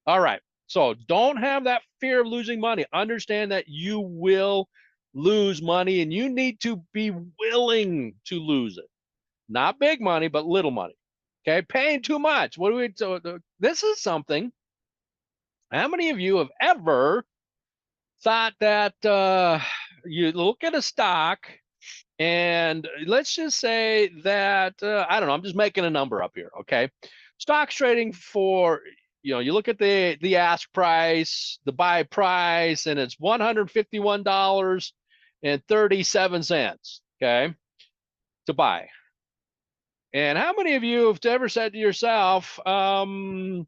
All right. So don't have that fear of losing money. Understand that you will lose money and you need to be willing to lose it. Not big money, but little money. Okay. Paying too much. What do we, so this is something. How many of you have ever thought that you look at a stock and let's just say that, I don't know, I'm just making a number up here. Okay. Stocks trading for, you look at the ask price, the buy price, and it's $151.37, okay, to buy. And how many of you have ever said to yourself, well,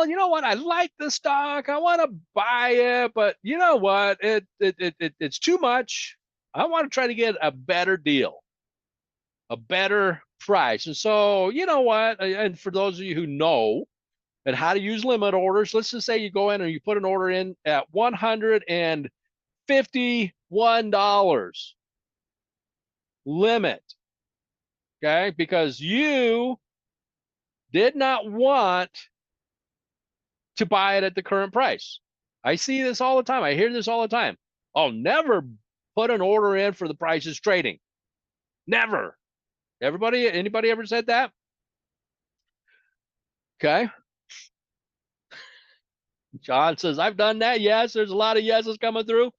you know what? I like the stock. I want to buy it, but you know what? It's too much. I want to try to get a better deal, a better price. And so, you know what? And for those of you who know and how to use limit orders, let's just say you go in and you put an order in at $151 limit, okay? Because you did not want to buy it at the current price. I see this all the time. I hear this all the time. I'll never put an order in for the price is trading. Never. Anybody ever said that? Okay. John says, I've done that. Yes, there's a lot of yeses coming through,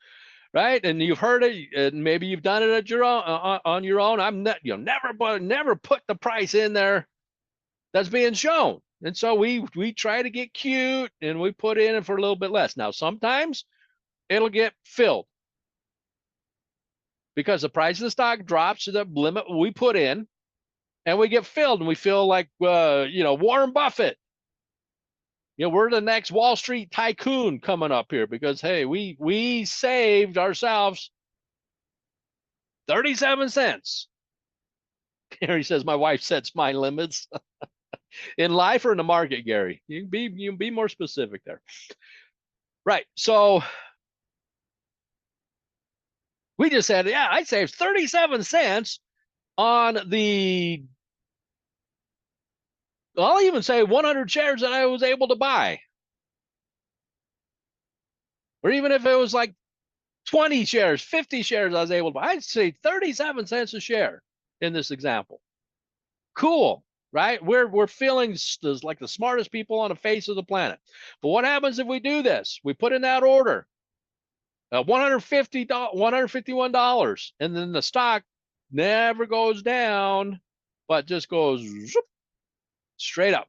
right? And you've heard it, and maybe you've done it at your own, on your own. I'm not, never put the price in there that's being shown. And so we try to get cute and we put in it for a little bit less. Now, sometimes it'll get filled because the price of the stock drops to the limit we put in, and we get filled, and we feel like Warren Buffett. We're the next Wall Street tycoon coming up here because hey, we saved ourselves 37 cents. Gary says my wife sets my limits in life or in the market. Gary, you can be more specific there. Right. So we just said, yeah, I saved 37 cents on I'll even say 100 shares that I was able to buy. Or even if it was like 20 shares, 50 shares I was able to buy, I'd say 37 cents a share in this example. Cool, right? We're feeling like the smartest people on the face of the planet. But what happens if we do this? We put in that order, $151, and then the stock never goes down, but just goes zoop, straight up.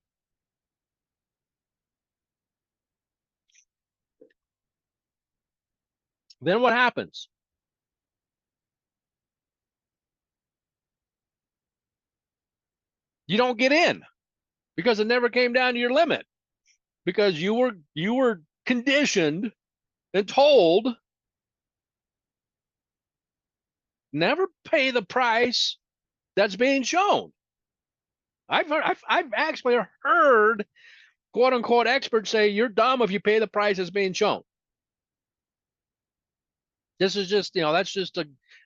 Then what happens? You don't get in because it never came down to your limit because you were conditioned and told never pay the price that's being shown. I've actually heard quote unquote experts say you're dumb if you pay the price that's being shown. This is just, that's just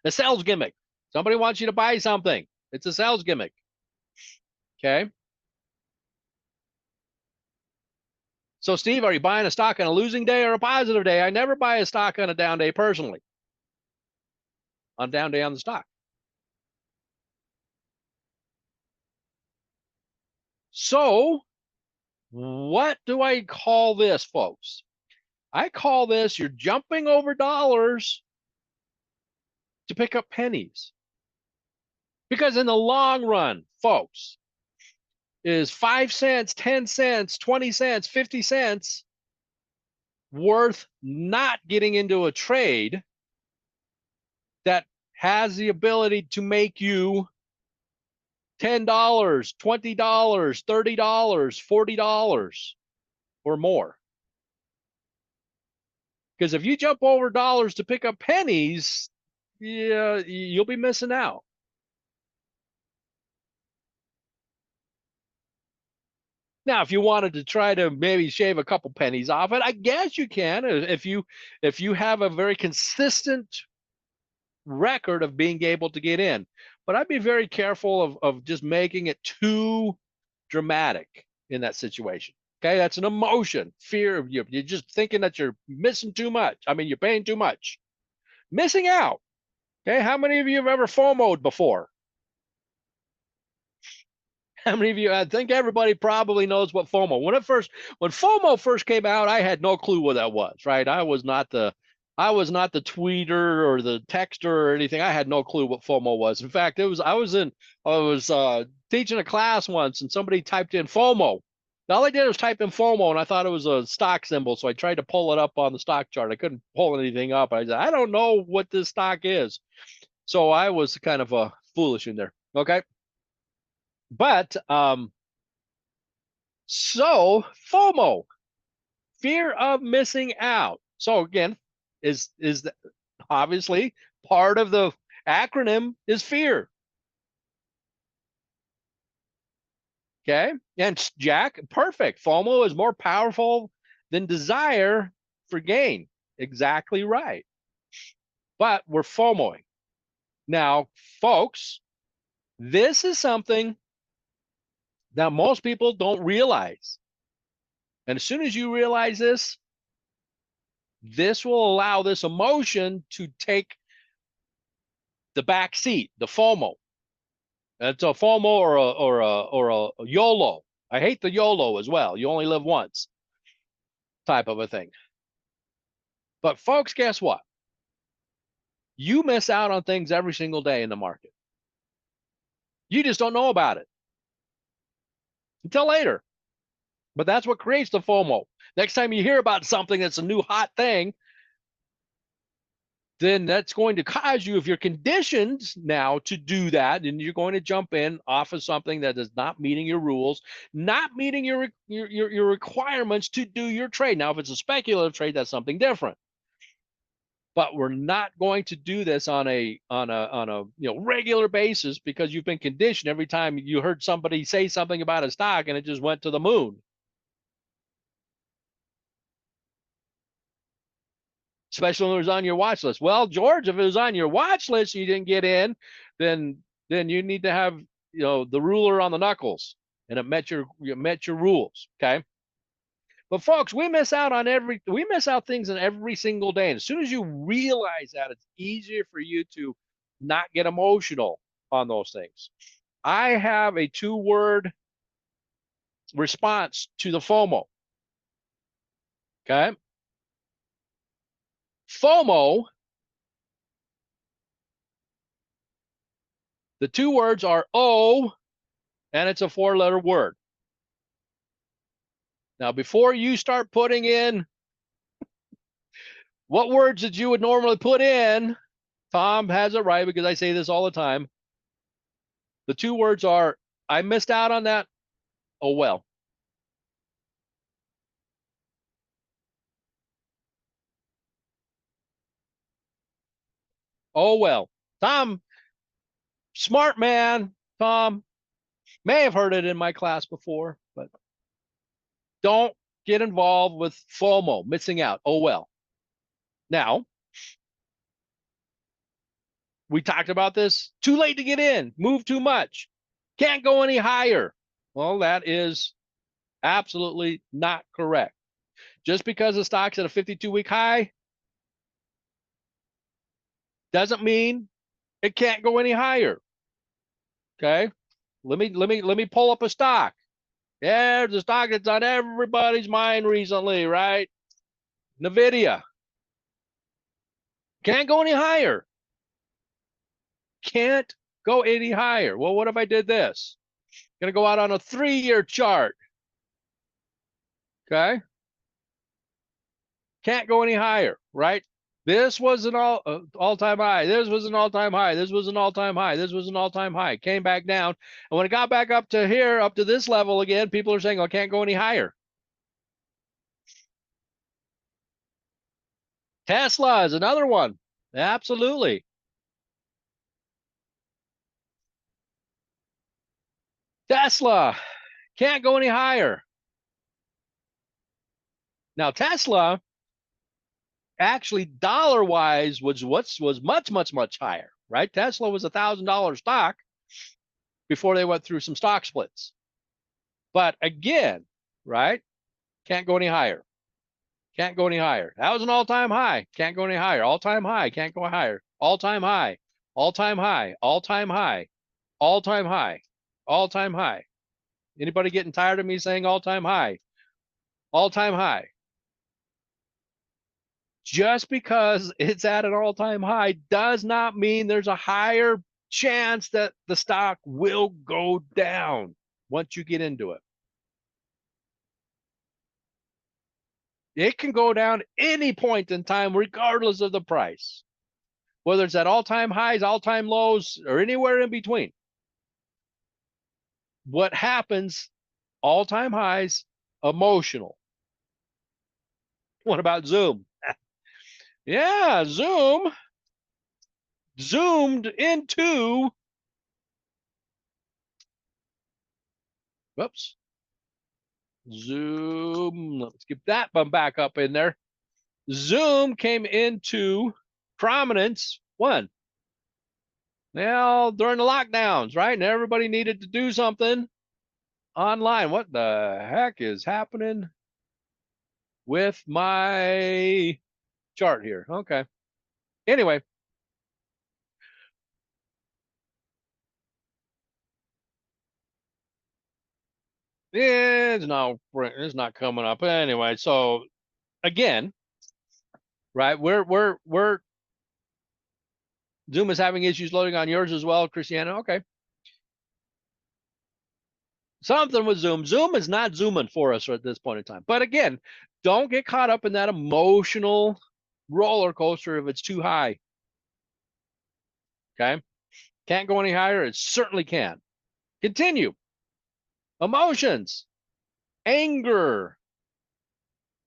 a sales gimmick. Somebody wants you to buy something. It's a sales gimmick. Okay. So Steve, are you buying a stock on a losing day or a positive day? I never buy a stock on a down day personally. On down day on the stock. So what do I call this, folks? I call this you're jumping over dollars to pick up pennies. Because in the long run, folks, is 5 cents, 10 cents, 20 cents, 50 cents worth not getting into a trade that has the ability to make you $10, $20, $30, $40 or more? Because if you jump over dollars to pick up pennies, yeah, you'll be missing out. Now, if you wanted to try to maybe shave a couple pennies off it, I guess you can if you have a very consistent record of being able to get in. But I'd be very careful of just making it too dramatic in that situation. Okay, that's an emotion, fear of you. You're just thinking that you're missing too much. I mean, you're paying too much. Missing out. Okay, how many of you have ever FOMO'd before? How many of you? I think everybody probably knows what FOMO. When FOMO first came out, I had no clue what that was. Right? I was not the tweeter or the texter or anything. I had no clue what FOMO was. In fact, I was teaching a class once, and somebody typed in FOMO. All I did was type in FOMO, and I thought it was a stock symbol, so I tried to pull it up on the stock chart. I couldn't pull anything up. I said, I don't know what this stock is. So I was kind of foolish in there. Okay. But so FOMO, fear of missing out. So again, is obviously part of the acronym is fear. Okay. And Jack, perfect. FOMO is more powerful than desire for gain. Exactly right. But we're FOMOing. Now, folks, this is something that most people don't realize. And as soon as you realize this will allow this emotion to take the back seat, the FOMO. It's a FOMO or a YOLO. I hate the YOLO as well. You only live once type of a thing. But folks, guess what? You miss out on things every single day in the market. You just don't know about it until later. But that's what creates the FOMO. Next time you hear about something that's a new hot thing, then that's going to cause you, if you're conditioned now to do that, and you're going to jump in off of something that is not meeting your rules, not meeting your requirements to do your trade. Now, if it's a speculative trade, that's something different. But we're not going to do this on a regular basis, because you've been conditioned every time you heard somebody say something about a stock and it just went to the moon. Especially when it was on your watch list. Well, George, if it was on your watch list and you didn't get in, then you need to have the ruler on the knuckles, and it met your rules. Okay. But folks, we miss out things in every single day. And as soon as you realize that, it's easier for you to not get emotional on those things. I have a 2-word response to the FOMO. Okay. FOMO, the 2 words are O, and it's a 4-letter word. Now, before you start putting in what words that you would normally put in, Tom has it right, because I say this all the time. The 2 words are, I missed out on that. Oh, well. Oh, well. Tom, smart man, Tom, may have heard it in my class before, but don't get involved with FOMO, missing out. Oh, well. Now, we talked about this. Too late to get in. Move too much. Can't go any higher. Well, that is absolutely not correct. Just because the stock's at a 52-week high doesn't mean it can't go any higher. Okay? Let me pull up a stock. Yeah, there's a stock that's on everybody's mind recently, right? Nvidia. Can't go any higher. Can't go any higher. Well, what if I did this? Gonna go out on a 3-year chart. Okay. Can't go any higher, right? This was an all-time high. This was an all-time high. This was an all-time high. This was an all-time high. Came back down. And when it got back up to here, up to this level again, people are saying, oh, can't go any higher. Tesla is another one. Absolutely. Tesla can't go any higher. Now, Tesla actually dollar-wise was much higher, right? Tesla was $1,000 stock before they went through some stock splits. But again, right? Can't go any higher. Can't go any higher. That was an all-time high. Can't go any higher. All-time high. Can't go higher. All-time high. All-time high. All-time high. All-time high. All-time high. Anybody getting tired of me saying all-time high? All-time high. Just because it's at an all-time high does not mean there's a higher chance that the stock will go down once you get into it. It can go down any point in time, regardless of the price, whether it's at all-time highs, all-time lows, or anywhere in between. What happens, all-time highs, emotional. What about Zoom? Yeah, Zoom zoomed into, whoops, Zoom, let's get that one back up in there. Zoom came into prominence when? Well, during the lockdowns, right? And everybody needed to do something online. What the heck is happening with my chart here? Okay. Anyway. Yeah, it's not coming up. Anyway, so again, right, we're Zoom is having issues loading on yours as well, Christiana. Okay. Something with Zoom. Zoom is not zooming for us at this point in time. But again, don't get caught up in that emotional roller coaster if it's too high. Okay. Can't go any higher. It certainly can. Continue. Emotions, anger,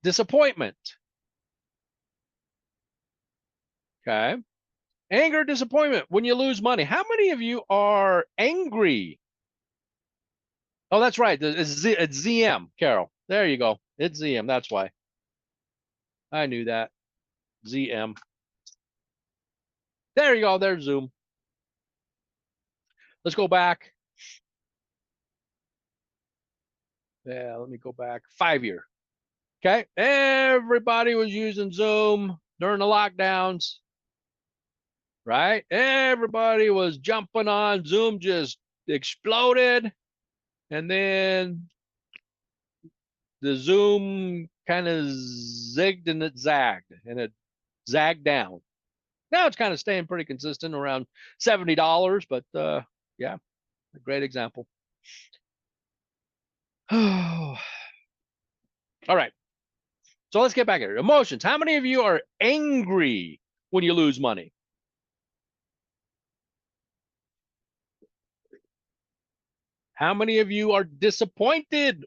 disappointment. Okay. Anger, disappointment when you lose money. How many of you are angry? Oh, that's right. It's ZM, Carol. There you go. It's ZM. That's why. I knew that. ZM. There you go. There's Zoom. Let's go back. Yeah, let me go back. 5 year. Okay. Everybody was using Zoom during the lockdowns, right? Everybody was jumping on. Zoom just exploded. And then the Zoom kind of zigged and it zagged and it zagged down. Now it's kind of staying pretty consistent around $70, but yeah, a great example. All right. So let's get back here. Emotions. How many of you are angry when you lose money? How many of you are disappointed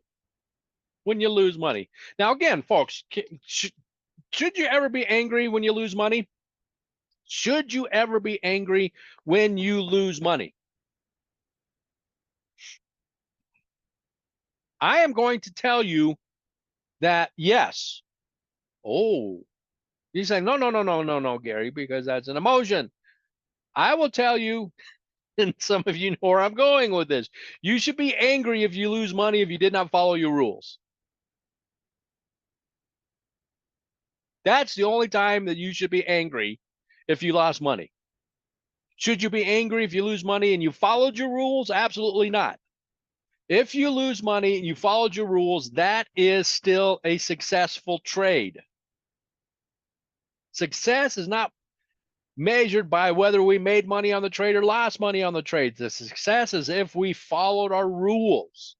when you lose money? Now, again, folks, should you ever be angry when you lose money? Should you ever be angry when you lose money? I am going to tell you that yes. Oh, you're saying, no, Gary, because that's an emotion. I will tell you, and some of you know where I'm going with this. You should be angry if you lose money if you did not follow your rules. That's the only time that you should be angry if you lost money. Should you be angry if you lose money and you followed your rules? Absolutely not. If you lose money and you followed your rules, that is still a successful trade. Success is not measured by whether we made money on the trade or lost money on the trade. The success is if we followed our rules.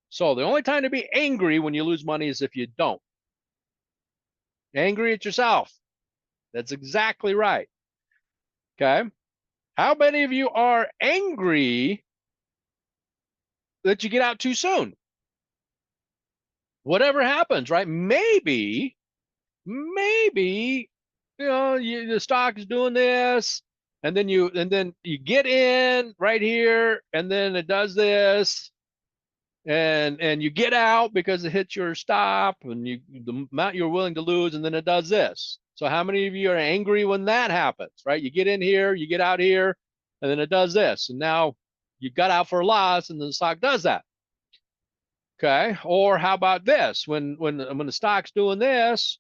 So the only time to be angry when you lose money is if you don't. Angry at yourself. That's exactly right. Okay. How many of you are angry that you get out too soon? Whatever happens, right? Maybe, you know, the stock is doing this, and then you get in right here, and then it does this, and you get out because it hits your stop, and the amount you're willing to lose, and then it does this. So how many of you are angry when that happens, right? You get in here, you get out here, and then it does this, and now you got out for a loss, and the stock does that. Okay. Or how about this? When the stock's doing this,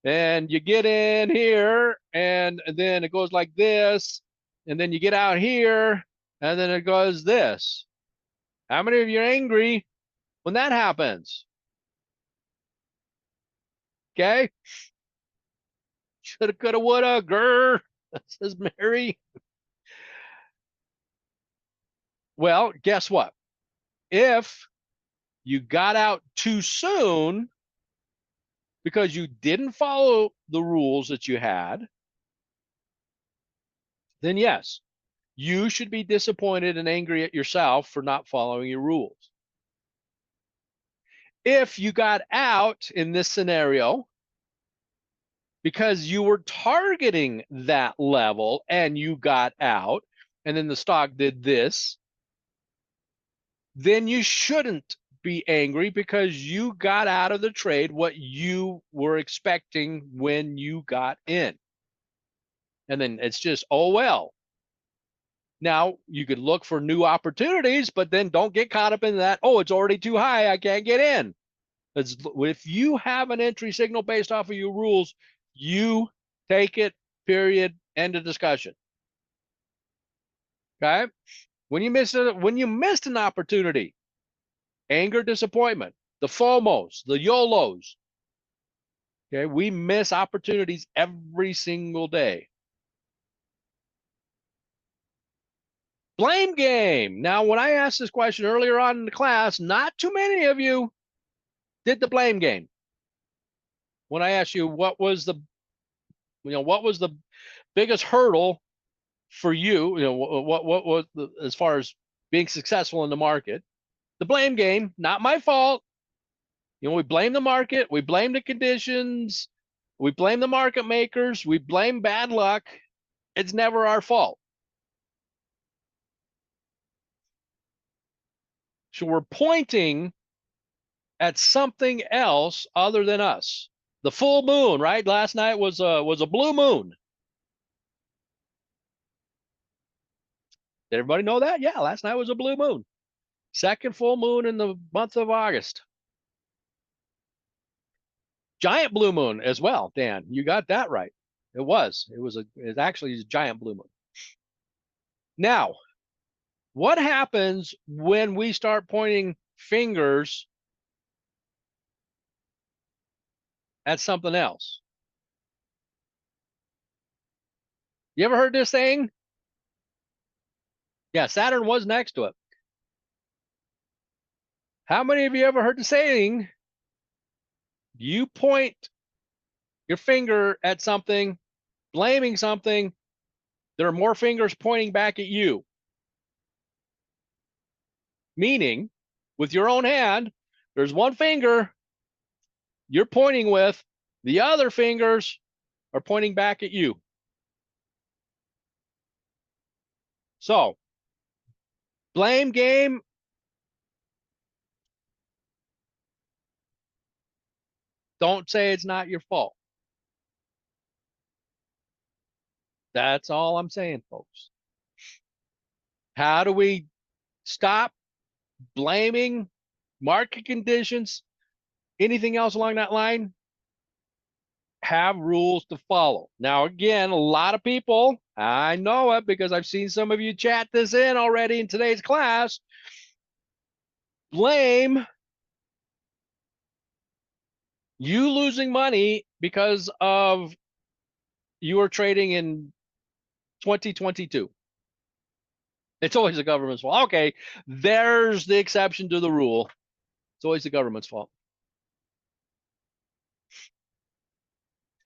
and you get in here, and then it goes like this, and then you get out here, and then it goes this. How many of you are angry when that happens? Okay. Shoulda, coulda, woulda, grr, says Mary. Well, guess what? If you got out too soon because you didn't follow the rules that you had, then yes, you should be disappointed and angry at yourself for not following your rules. If you got out in this scenario because you were targeting that level and you got out, and then the stock did this, then you shouldn't be angry because you got out of the trade what you were expecting when you got in. And then it's just, oh, well. Now you could look for new opportunities, but then don't get caught up in that. Oh, it's already too high, I can't get in. If you have an entry signal based off of your rules, you take it, period, end of discussion. Okay. When you missed an opportunity, anger, disappointment, the FOMOs, the YOLOs. Okay, we miss opportunities every single day. Blame game. Now, when I asked this question earlier on in the class, not too many of you did the blame game. When I asked you what was the biggest hurdle for you, what was as far as being successful in the market, the blame game, not my fault. We blame the market, we blame the conditions, we blame the market makers, we blame bad luck. It's never our fault. So we're pointing at something else other than us. The full moon, right? Last night was a blue moon. Did everybody know that? Yeah, last night was a blue moon. Second full moon in the month of August. Giant blue moon as well, Dan. You got that right. It's actually a giant blue moon. Now, what happens when we start pointing fingers at something else? You ever heard this saying? Yeah, Saturn was next to it. How many of you ever heard the saying, you point your finger at something, blaming something, there are more fingers pointing back at you? Meaning, with your own hand, there's one finger you're pointing with, the other fingers are pointing back at you. So, blame game. Don't say it's not your fault. That's all I'm saying, folks. How do we stop blaming market conditions, anything else along that line? Have rules to follow. Now, again, a lot of people, I know it because I've seen some of you chat this in already in today's class, blame you losing money because of you were trading in 2022. It's always the government's fault. Okay, there's the exception to the rule. It's always the government's fault.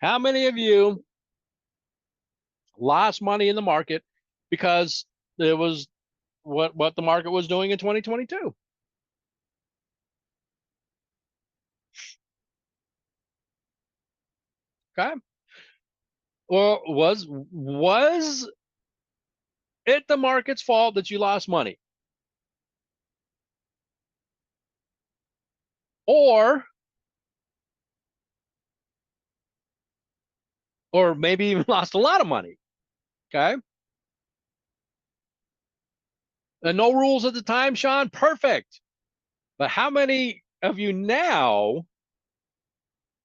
How many of you lost money in the market because it was what the market was doing in 2022? Okay. Well, was it the market's fault that you lost money? Or maybe even lost a lot of money. Okay. And no rules at the time, Sean? Perfect. But how many of you now,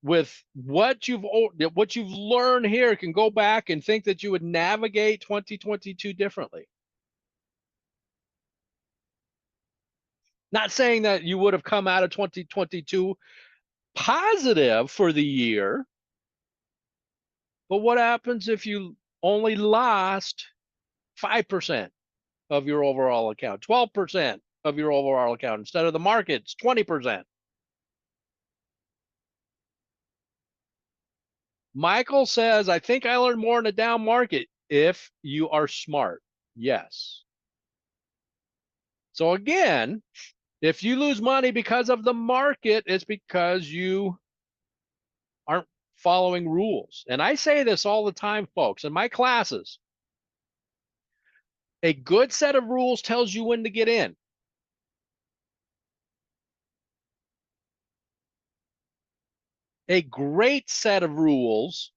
with what you've learned here, can go back and think that you would navigate 2022 differently. Not saying that you would have come out of 2022 positive for the year, but what happens if you only lost 5% of your overall account, 12% of your overall account, instead of the market's 20%? Michael says, I think I learned more in a down market if you are smart. Yes. So again, if you lose money because of the market, it's because you aren't following rules. And I say this all the time, folks, in my classes. A good set of rules tells you when to get in. A great set of rules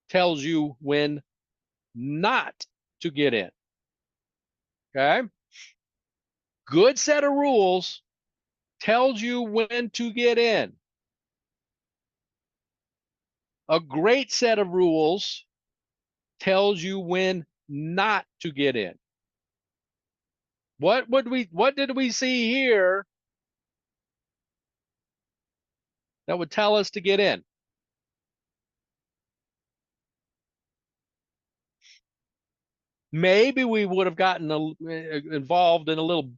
tells you when not to get in. Okay? Good set of rules tells you when to get in. A great set of rules tells you when not to get in. What did we see here that would tell us to get in? Maybe we would have gotten involved in a little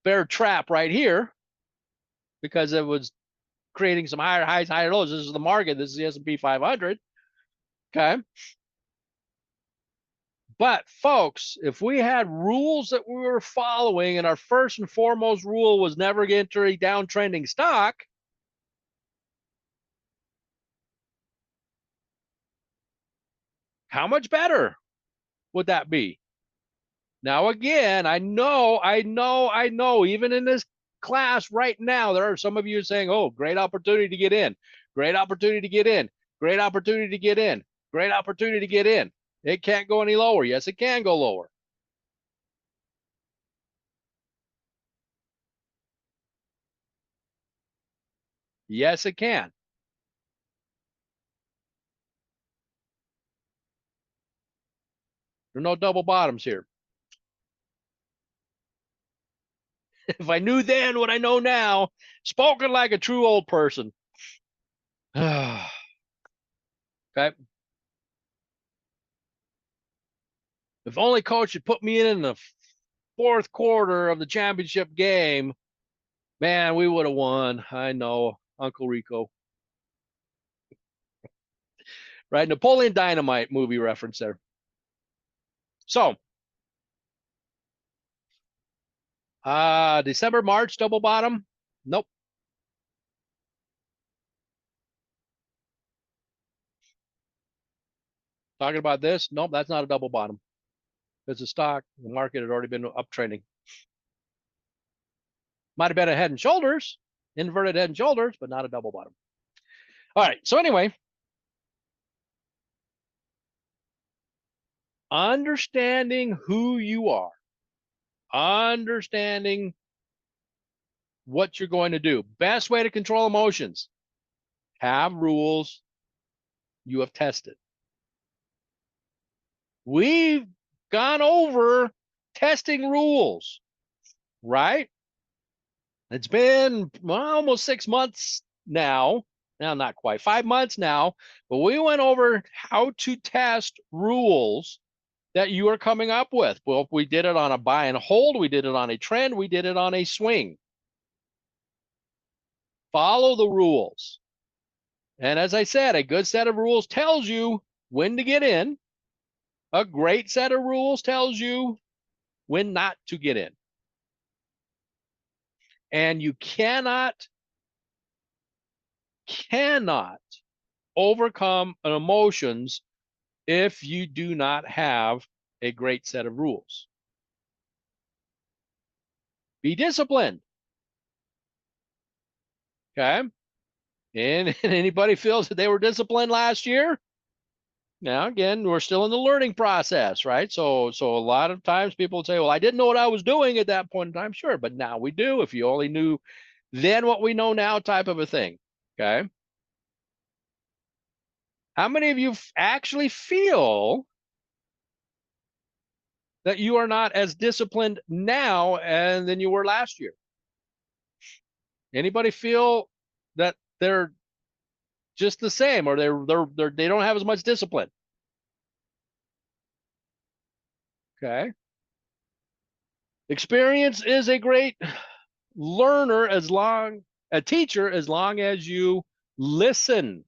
bear trap right here because it was creating some higher highs, higher lows. This is the market. This is the S&P 500. Okay. But folks, if we had rules that we were following, and our first and foremost rule was never get into a downtrending stock, how much better would that be? Now, again, I know, even in this class right now, there are some of you saying, oh, great opportunity to get in, great opportunity to get in, great opportunity to get in, great opportunity to get in. It can't go any lower. Yes, it can go lower. Yes, it can. There are no double bottoms here. If I knew then what I know now, spoken like a true old person. Okay. If only coach had put me in the fourth quarter of the championship game, man, we would have won. I know, Uncle Rico. Right? Napoleon Dynamite movie reference there. So, December, March, double bottom? Nope. Talking about this? Nope, that's not a double bottom. It's a stock. The market had already been uptrending. Might have been a head and shoulders, inverted head and shoulders, but not a double bottom. All right. So anyway, understanding who you are, understanding what you're going to do. Best way to control emotions, have rules you have tested. We've gone over testing rules, right? It's been almost 6 months now. Now, not quite 5 months now, but we went over how to test rules that you are coming up with. Well, we did it on a buy and hold. We did it on a trend. We did it on a swing. Follow the rules. And as I said, a good set of rules tells you when to get in. A great set of rules tells you when not to get in. And you cannot overcome emotions if you do not have a great set of rules. Be disciplined. Okay. And anybody feels that they were disciplined last year? Now, again, we're still in the learning process, right? So a lot of times people say, well, I didn't know what I was doing at that point in time. Sure, but now we do. If you only knew than what we know now type of a thing. Okay. How many of you actually feel that you are not as disciplined now and than you were last year? Anybody feel that they're just the same, or they don't have as much discipline? Okay. Experience is a great learner a teacher as long as you listen.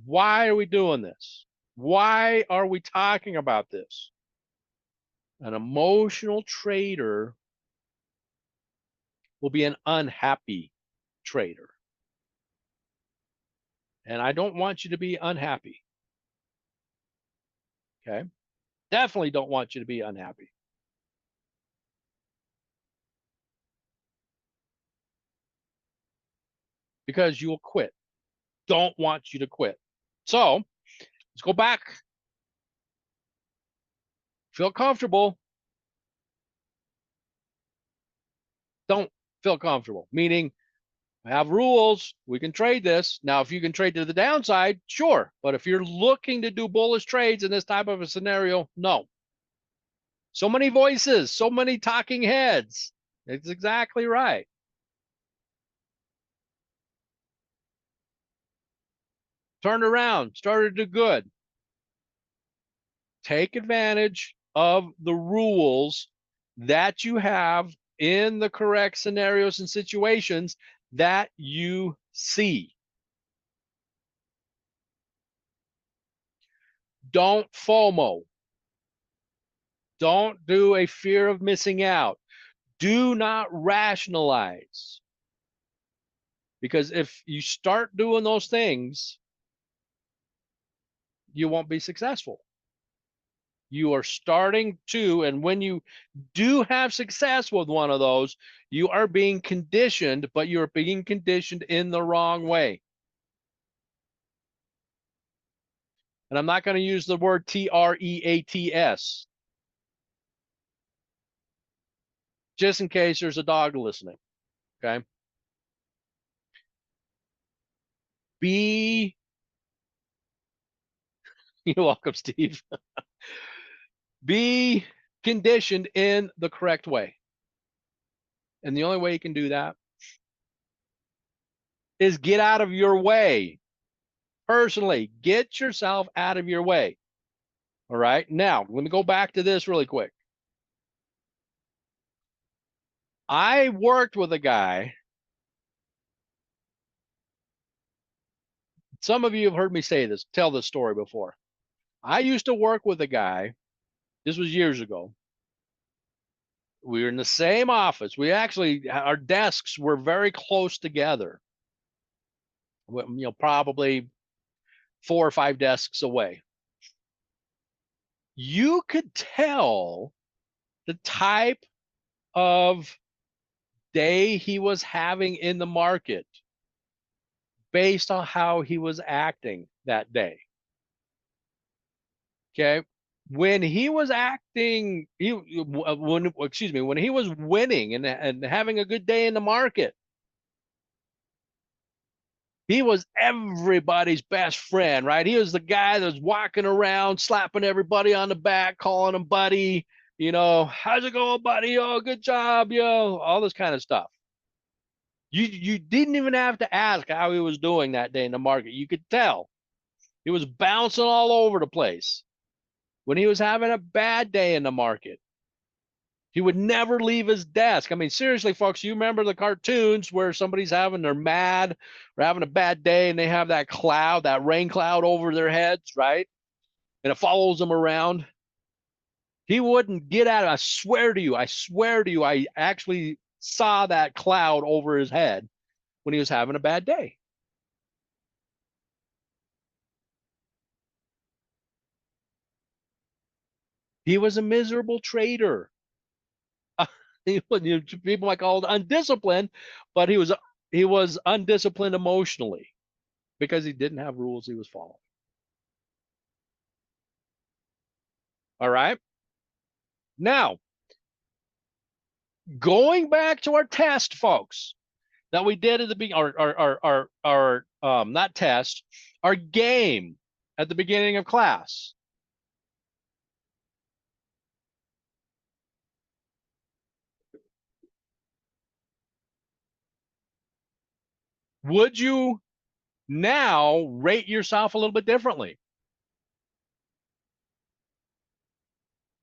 Why are we doing this? Why are we talking about this? An emotional trader will be an unhappy trader. And I don't want you to be unhappy. Okay. Definitely don't want you to be unhappy. Because you'll quit. Don't want you to quit. So let's go back. Feel comfortable. Don't feel comfortable. Meaning, I have rules. We can trade this. Now, if you can trade to the downside, sure. But if you're looking to do bullish trades in this type of a scenario, no. So many voices, so many talking heads. It's exactly right. Turned around, started to do good. Take advantage of the rules that you have in the correct scenarios and situations that you see. Don't FOMO. Don't do a fear of missing out. Do not rationalize. Because if you start doing those things, you won't be successful. You are starting to, and when you do have success with one of those, you are being conditioned, but you're being conditioned in the wrong way. And I'm not going to use the word TREATS, just in case there's a dog listening. Okay. Be, you're welcome, Steve. Be conditioned in the correct way. And the only way you can do that is get out of your way. Personally, get yourself out of your way. All right. Now, let me go back to this really quick. I worked with a guy. Some of you have heard me tell this story before. I used to work with a guy. This was years ago. We were in the same office. Our desks were very close together. Probably 4 or 5 desks away. You could tell the type of day he was having in the market based on how he was acting that day. Okay. When he was acting, when he was winning and having a good day in the market, he was everybody's best friend, right? He was the guy that was walking around, slapping everybody on the back, calling them buddy, how's it going, buddy? Oh, good job, yo, all this kind of stuff. You didn't even have to ask how he was doing that day in the market. You could tell he was bouncing all over the place. When he was having a bad day in the market, he would never leave his desk. I mean, seriously, folks, you remember the cartoons where they're mad or having a bad day and they have that cloud, that rain cloud over their heads, right? And it follows them around. He wouldn't get out of it. I swear to you, I actually saw that cloud over his head when he was having a bad day. He was a miserable trader. People might call it undisciplined, but he was undisciplined emotionally because he didn't have rules he was following. All right. Now, Going back to our test, folks, that we did at the beginning, our not test, our game at the beginning of class. Would you now rate yourself a little bit differently?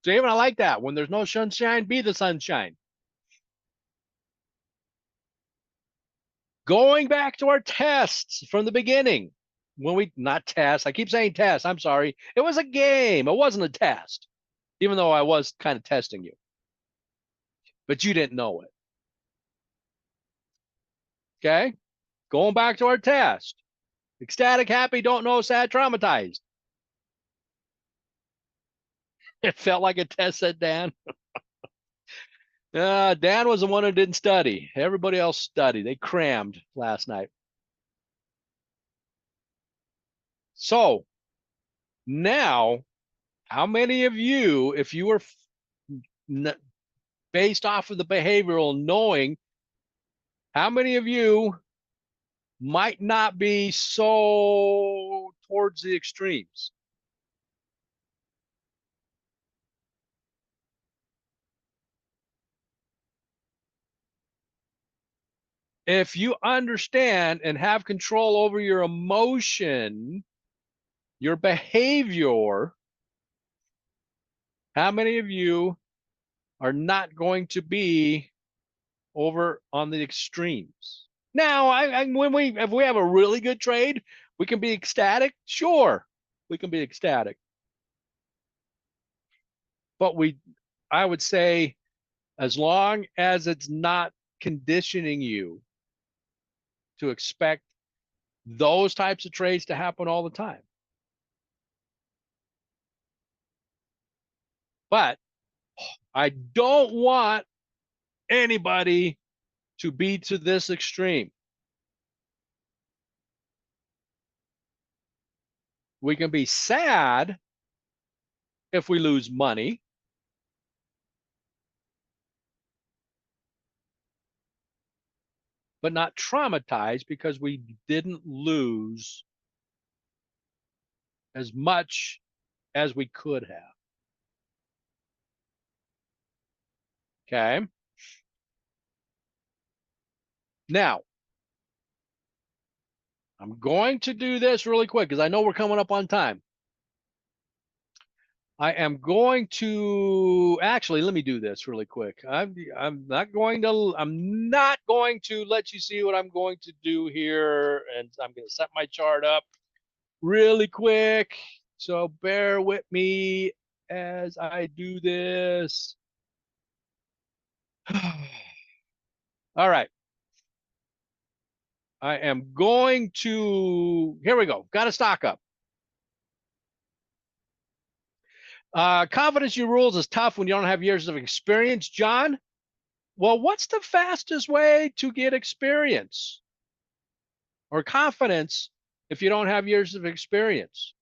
David, I like that. When there's no sunshine, be the sunshine. Going back to our tests from the beginning, when we, not tests, I keep saying tests, I'm sorry. It was a game. It wasn't a test, even though I was kind of testing you. But you didn't know it. Okay? Going back to our test. Ecstatic, happy, don't know, sad, traumatized. It felt like a test, said Dan. Dan was the one who didn't study. Everybody else studied. They crammed last night. So now, how many of you, if you were based off of the behavioral knowing, how many of you might not be so towards the extremes? If you understand and have control over your emotion, your behavior, how many of you are not going to be over on the extremes? Now, if we have a really good trade, we can be ecstatic. Sure, we can be ecstatic. But I would say, as long as it's not conditioning you to expect those types of trades to happen all the time. But I don't want anybody to be to this extreme. We can be sad if we lose money, but not traumatized because we didn't lose as much as we could have. Okay. Now, I'm going to do this really quick because I know we're coming up on time. I am going to actually let me do this really quick. I'm not going to let you see what I'm going to do here, and I'm going to set my chart up really quick. So bear with me as I do this. All right. I am going to, here we go. Got a stock up. Confidence in your rules is tough when you don't have years of experience, John. Well, what's the fastest way to get experience or confidence if you don't have years of experience?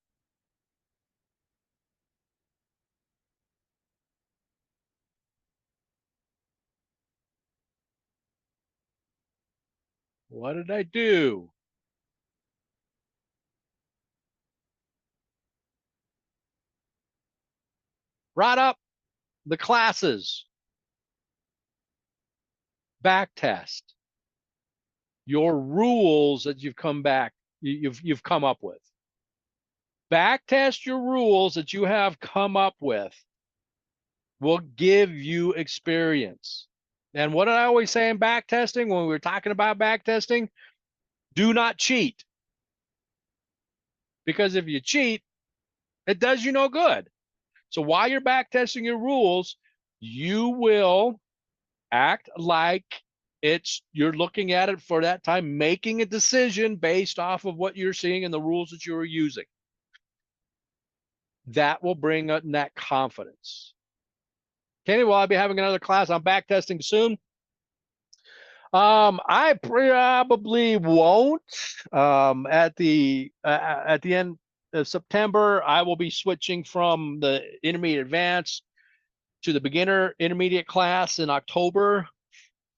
What did I do? Brought up the classes, back test, your rules that you've come back, you've come up with. Back test your rules that you have come up with will give you experience. And what did I always say in back testing when we were talking about back testing? Do not cheat. Because if you cheat, it does you no good. So while you're back testing your rules, you will act like you're looking at it for that time, making a decision based off of what you're seeing and the rules that you are using. That will bring up that confidence. Kenny, will I be having another class on back testing soon? I probably won't. At the end of September, I will be switching from the intermediate advanced to the beginner intermediate class in October.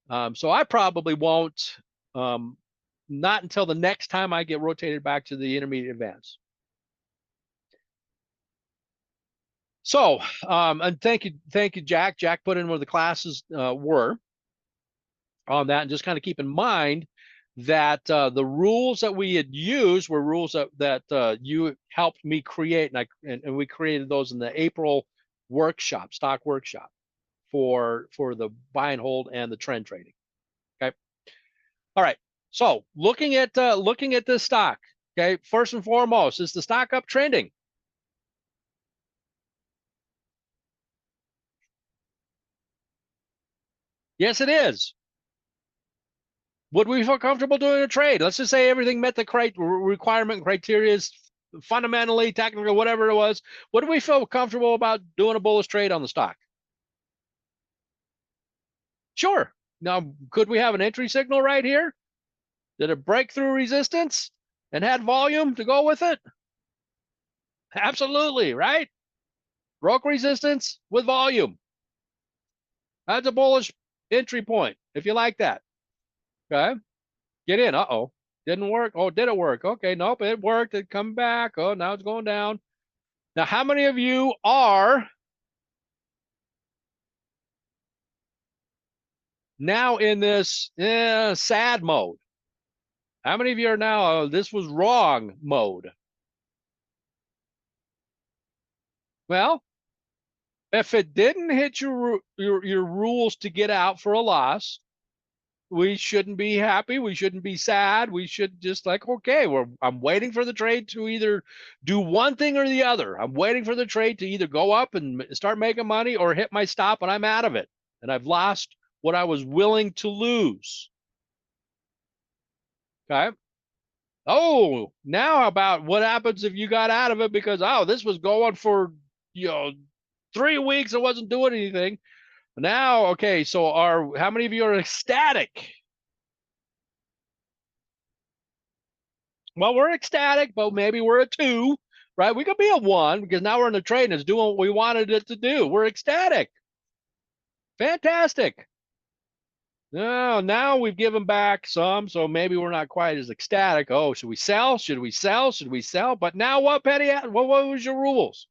So I probably won't, not until the next time I get rotated back to the intermediate advanced. So, and thank you, Jack. Jack put in where the classes were on that, and just kind of keep in mind that the rules that we had used were rules that you helped me create, and we created those in the April workshop, stock workshop, for the buy and hold and the trend trading. Okay. All right. So looking at this stock. Okay. First and foremost, is the stock uptrending? Yes, it is. Would we feel comfortable doing a trade? Let's just say everything met the requirement criteria, fundamentally, technically, whatever it was. Would we feel comfortable about doing a bullish trade on the stock? Sure. Now, could we have an entry signal right here? Did it break through resistance and had volume to go with it? Absolutely, right? Broke resistance with volume. That's a bullish entry point, if you like that. Okay. Get in. Uh-oh. Didn't work. Oh, did it work? Okay, nope, it worked. It come back. Oh, now it's going down. Now, how many of you are now in this sad mode? How many of you are now this was wrong mode? Well, if it didn't hit your rules to get out for a loss, we shouldn't be happy. We shouldn't be sad. We should just like, okay, I'm waiting for the trade to either do one thing or the other. I'm waiting for the trade to either go up and start making money or hit my stop and I'm out of it. And I've lost what I was willing to lose. Okay. Oh, now about what happens if you got out of it because, oh, this was going for, 3 weeks. It wasn't doing anything. Now, okay, so how many of you are ecstatic? Well, we're ecstatic, but maybe we're a 2, right? We could be a 1 because now we're in the trade and it's doing what we wanted it to do. We're ecstatic. Fantastic. Now we've given back some, so maybe we're not quite as ecstatic. Oh, should we sell? Should we sell? Should we sell? But now what, Petty? What was your rules?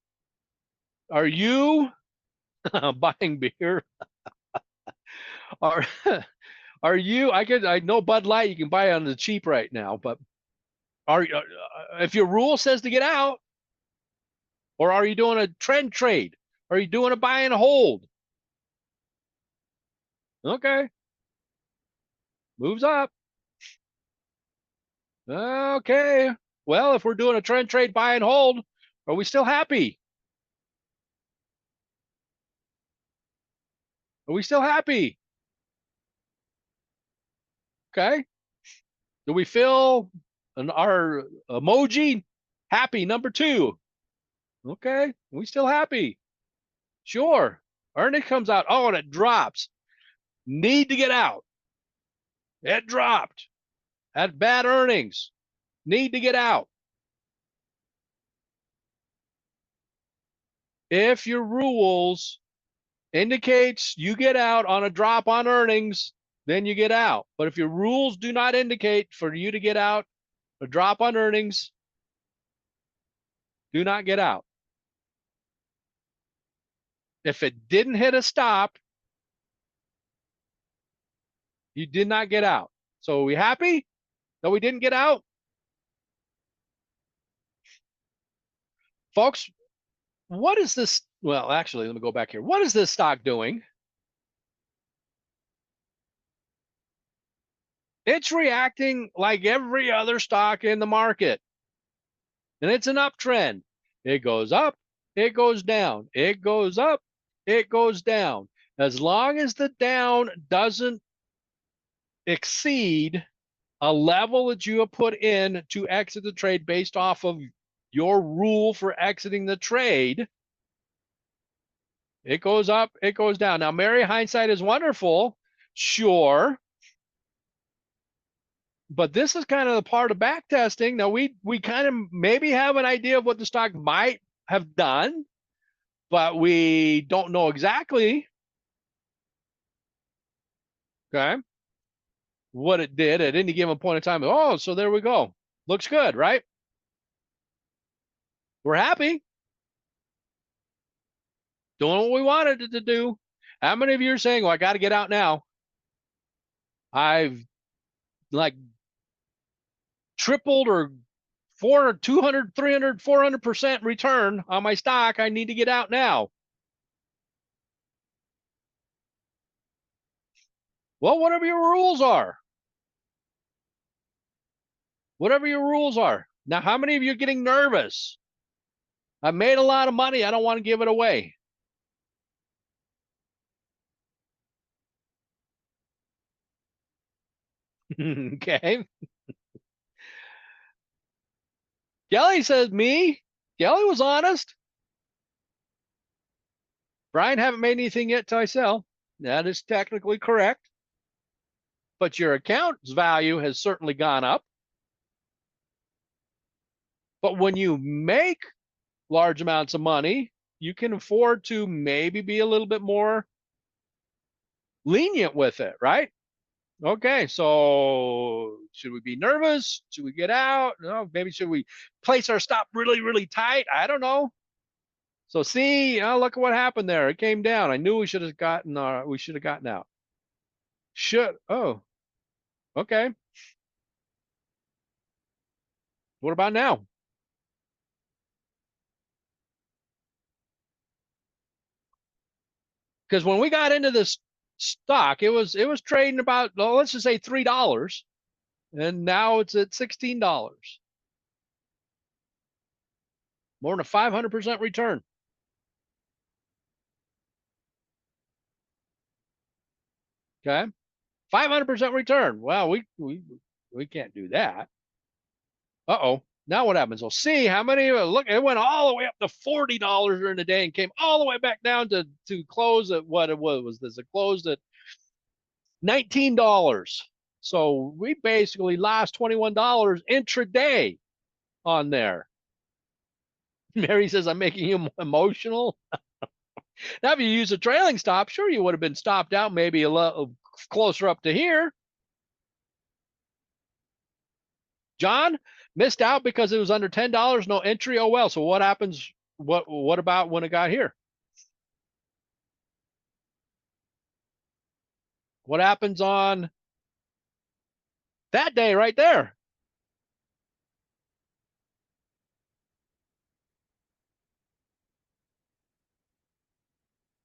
Are you buying beer? Are are you? I know Bud Light you can buy on the cheap right now, but if your rule says to get out, or are you doing a trend trade? Are you doing a buy and hold? Okay. Moves up. Okay. Well, if we're doing a trend trade buy and hold, are we still happy? Are we still happy? Okay. Do we feel our emoji happy number 2? Okay. Are we still happy? Sure. Earning comes out. Oh, and it drops. Need to get out. It dropped. Had bad earnings. Need to get out. If your rules indicates you get out on a drop on earnings, then you get out. But if your rules do not indicate for you to get out a drop on earnings, do not get out. If it didn't hit a stop, you did not get out. So are we happy that we didn't get out? Folks, what is this? Well, actually, let me go back here. What is this stock doing? It's reacting like every other stock in the market. And it's an uptrend. It goes up, it goes down, it goes up, it goes down. As long as the down doesn't exceed a level that you have put in to exit the trade based off of your rule for exiting the trade, it goes up, it goes down. Now, Mary, hindsight is wonderful, sure. But this is kind of the part of back testing. Now we kind of maybe have an idea of what the stock might have done, but we don't know exactly, okay, what it did at any given point in time. Oh, so there we go. Looks good, right? We're happy doing what we wanted it to do. How many of you are saying, well, I got to get out now? I've like tripled or 400, 200, 300, 400% return on my stock. I need to get out now. Well, whatever your rules are. Whatever your rules are. Now, how many of you are getting nervous? I made a lot of money. I don't want to give it away. Okay. Kelly says, me? Kelly was honest. Brian, haven't made anything yet till I sell. That is technically correct. But your account's value has certainly gone up. But when you make large amounts of money, you can afford to maybe be a little bit more lenient with it, right? Okay, so should we be nervous? Should we get out? No, maybe should we place our stop really, really tight? I don't know. So see, look at what happened there. It came down. I knew we should have gotten out. Oh, okay. What about now? Because when we got into this stock, it was trading about, well, let's just say $3, and now it's at $16. More than a 500% return. Okay, 500% return. Well, we can't do that. Uh-oh. Now what happens? We'll see how many. Look, it went all the way up to $40 during the day and came all the way back down to close at what it was. This it closed at $19. So we basically lost $21 intraday on there. Mary says, I'm making you emotional. Now, if you use a trailing stop, sure, you would have been stopped out maybe a little closer up to here. John missed out because it was under $10, no entry. Oh, well. So what happens? What about when it got here? What happens on that day right there?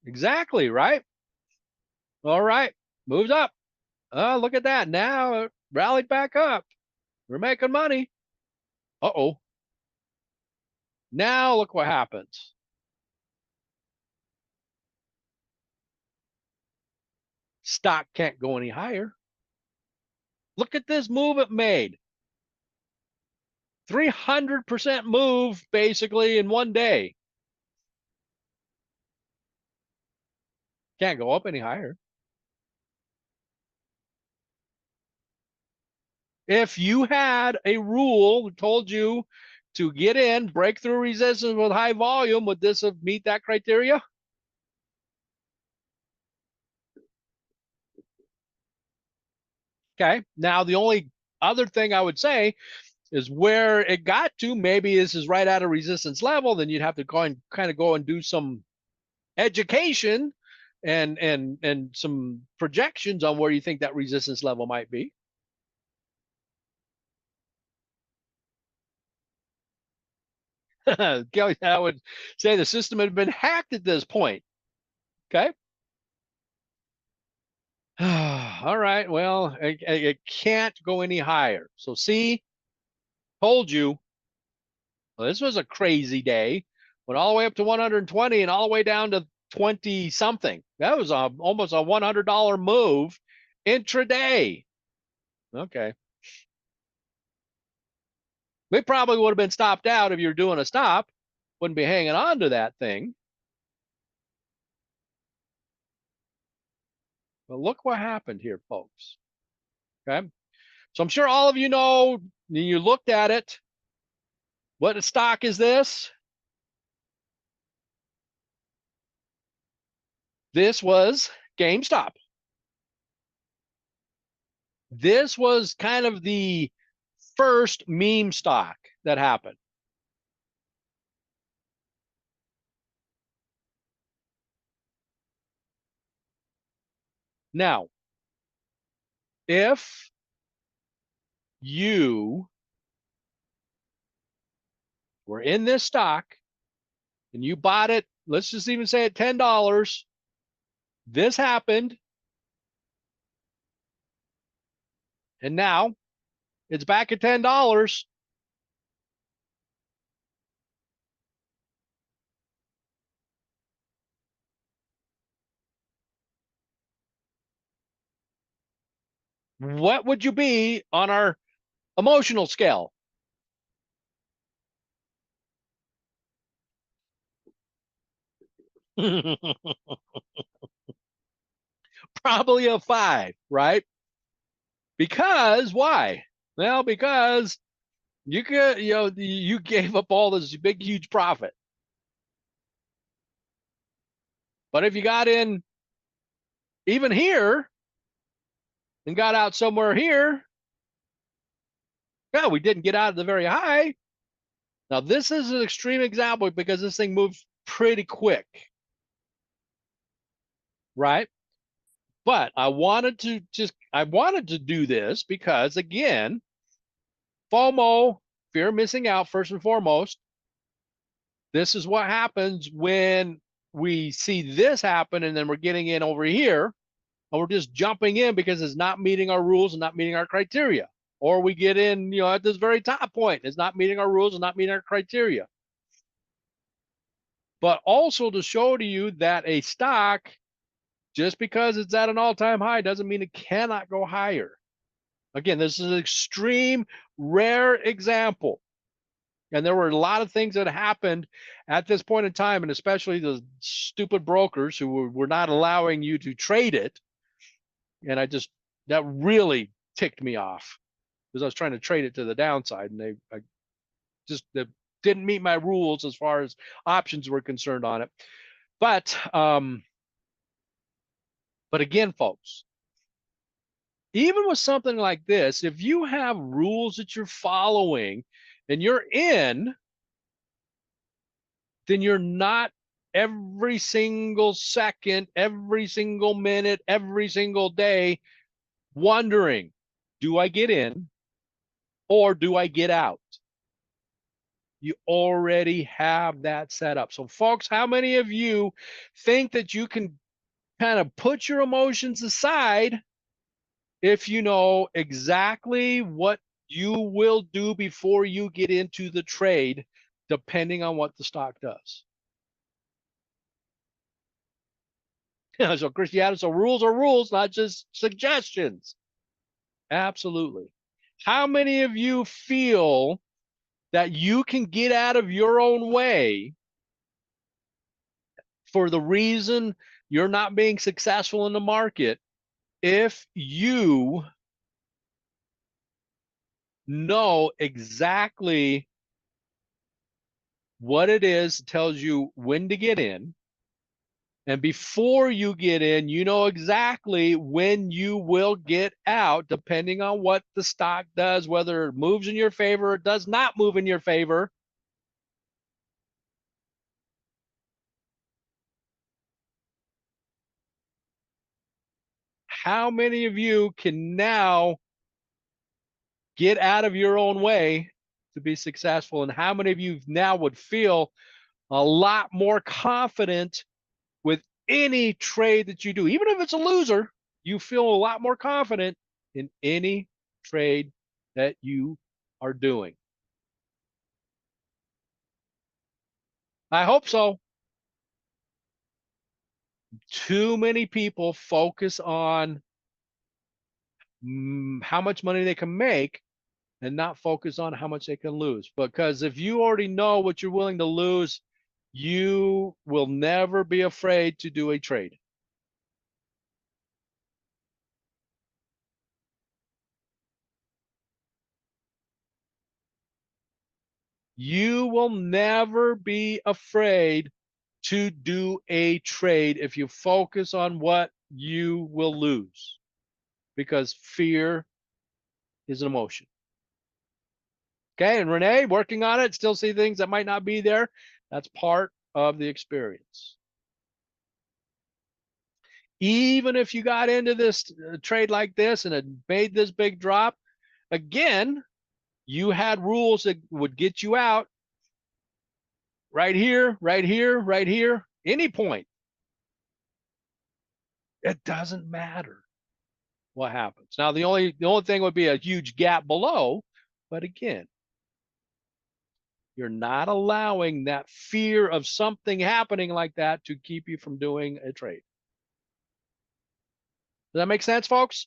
Exactly, right? All right. Moves up. Oh, look at that. Now it rallied back up. We're making money. Uh-oh. Now look what happens. Stock can't go any higher. Look at this move it made. 300% move basically in one day. Can't go up any higher. If you had a rule that told you to get in, break through resistance with high volume, would this have meet that criteria? Okay. Now, the only other thing I would say is where it got to, maybe this is right at a resistance level, then you'd have to go and kind of go and do some education and some projections on where you think that resistance level might be. Kelly, I would say the system had been hacked at this point. Okay. All right. Well, it can't go any higher. So see, told you. Well, this was a crazy day. Went all the way up to 120 and all the way down to 20 something. That was almost a $100 move intraday. Okay. We probably would have been stopped out if you're doing a stop. Wouldn't be hanging on to that thing. But look what happened here, folks. Okay. So I'm sure all of you know, you looked at it. What stock is this? This was GameStop. This was kind of the first meme stock that happened. Now, if you were in this stock and you bought it, let's just even say at $10, this happened, and now it's back at $10. What would you be on our emotional scale? Probably a 5, right? Because why? Well, because you gave up all this big huge profit. But if you got in even here and got out somewhere here, yeah, we didn't get out of the very high. Now this is an extreme example because this thing moves pretty quick, right? But I wanted to do this because again, FOMO, fear of missing out, first and foremost. This is what happens when we see this happen and then we're getting in over here and we're just jumping in because it's not meeting our rules and not meeting our criteria. Or we get in, at this very top point, it's not meeting our rules and not meeting our criteria. But also to show to you that a stock, just because it's at an all-time high, doesn't mean it cannot go higher. Again, this is an extreme, rare example. And there were a lot of things that happened at this point in time, and especially the stupid brokers who were not allowing you to trade it. And that really ticked me off because I was trying to trade it to the downside, and they didn't meet my rules as far as options were concerned on it. But again, folks, even with something like this, if you have rules that you're following and you're in, then you're not every single second, every single minute, every single day wondering, do I get in or do I get out? You already have that set up. So, folks, how many of you think that you can kind of put your emotions aside if you know exactly what you will do before you get into the trade, depending on what the stock does? So, Christianity, so rules are rules, not just suggestions. Absolutely. How many of you feel that you can get out of your own way for the reason you're not being successful in the market if you know exactly what it is, tells you when to get in, and before you get in, you know exactly when you will get out, depending on what the stock does, whether it moves in your favor or does not move in your favor. How many of you can now get out of your own way to be successful? And how many of you now would feel a lot more confident with any trade that you do? Even if it's a loser, you feel a lot more confident in any trade that you are doing. I hope so. Too many people focus on how much money they can make and not focus on how much they can lose. Because if you already know what you're willing to lose, you will never be afraid to do a trade. You will never be afraid to do a trade if you focus on what you will lose, because fear is an emotion. Okay, and Renee, working on it, still see things that might not be there. That's part of the experience. Even if you got into this trade like this and it made this big drop, again, you had rules that would get you out right here, right here, right here, any point. It doesn't matter what happens. Now, the only thing would be a huge gap below, but again, you're not allowing that fear of something happening like that to keep you from doing a trade. Does that make sense, folks?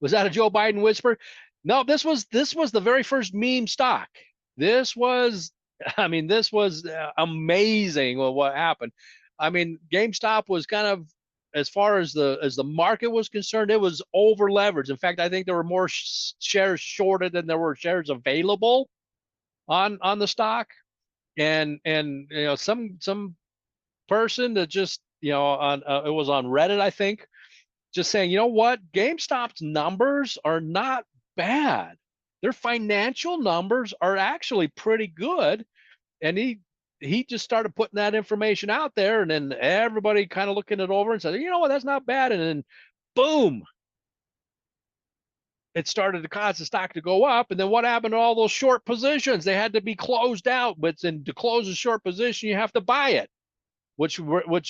Was that a Joe Biden whisper? No, this was the very first meme stock. This was, I mean, this was amazing what happened. I mean, GameStop was kind of, as far as the market was concerned, it was over leveraged. In fact, I think there were more shares shorted than there were shares available on the stock. And you know, some person that just, you know, on it was on Reddit, I think, just saying, you know what, GameStop's numbers are not bad. Their financial numbers are actually pretty good. And he just started putting that information out there, and then everybody kind of looking it over and said, you know what, that's not bad. And then boom, it started to cause the stock to go up. And then what happened to all those short positions? They had to be closed out, but then to close a short position, you have to buy it. Which you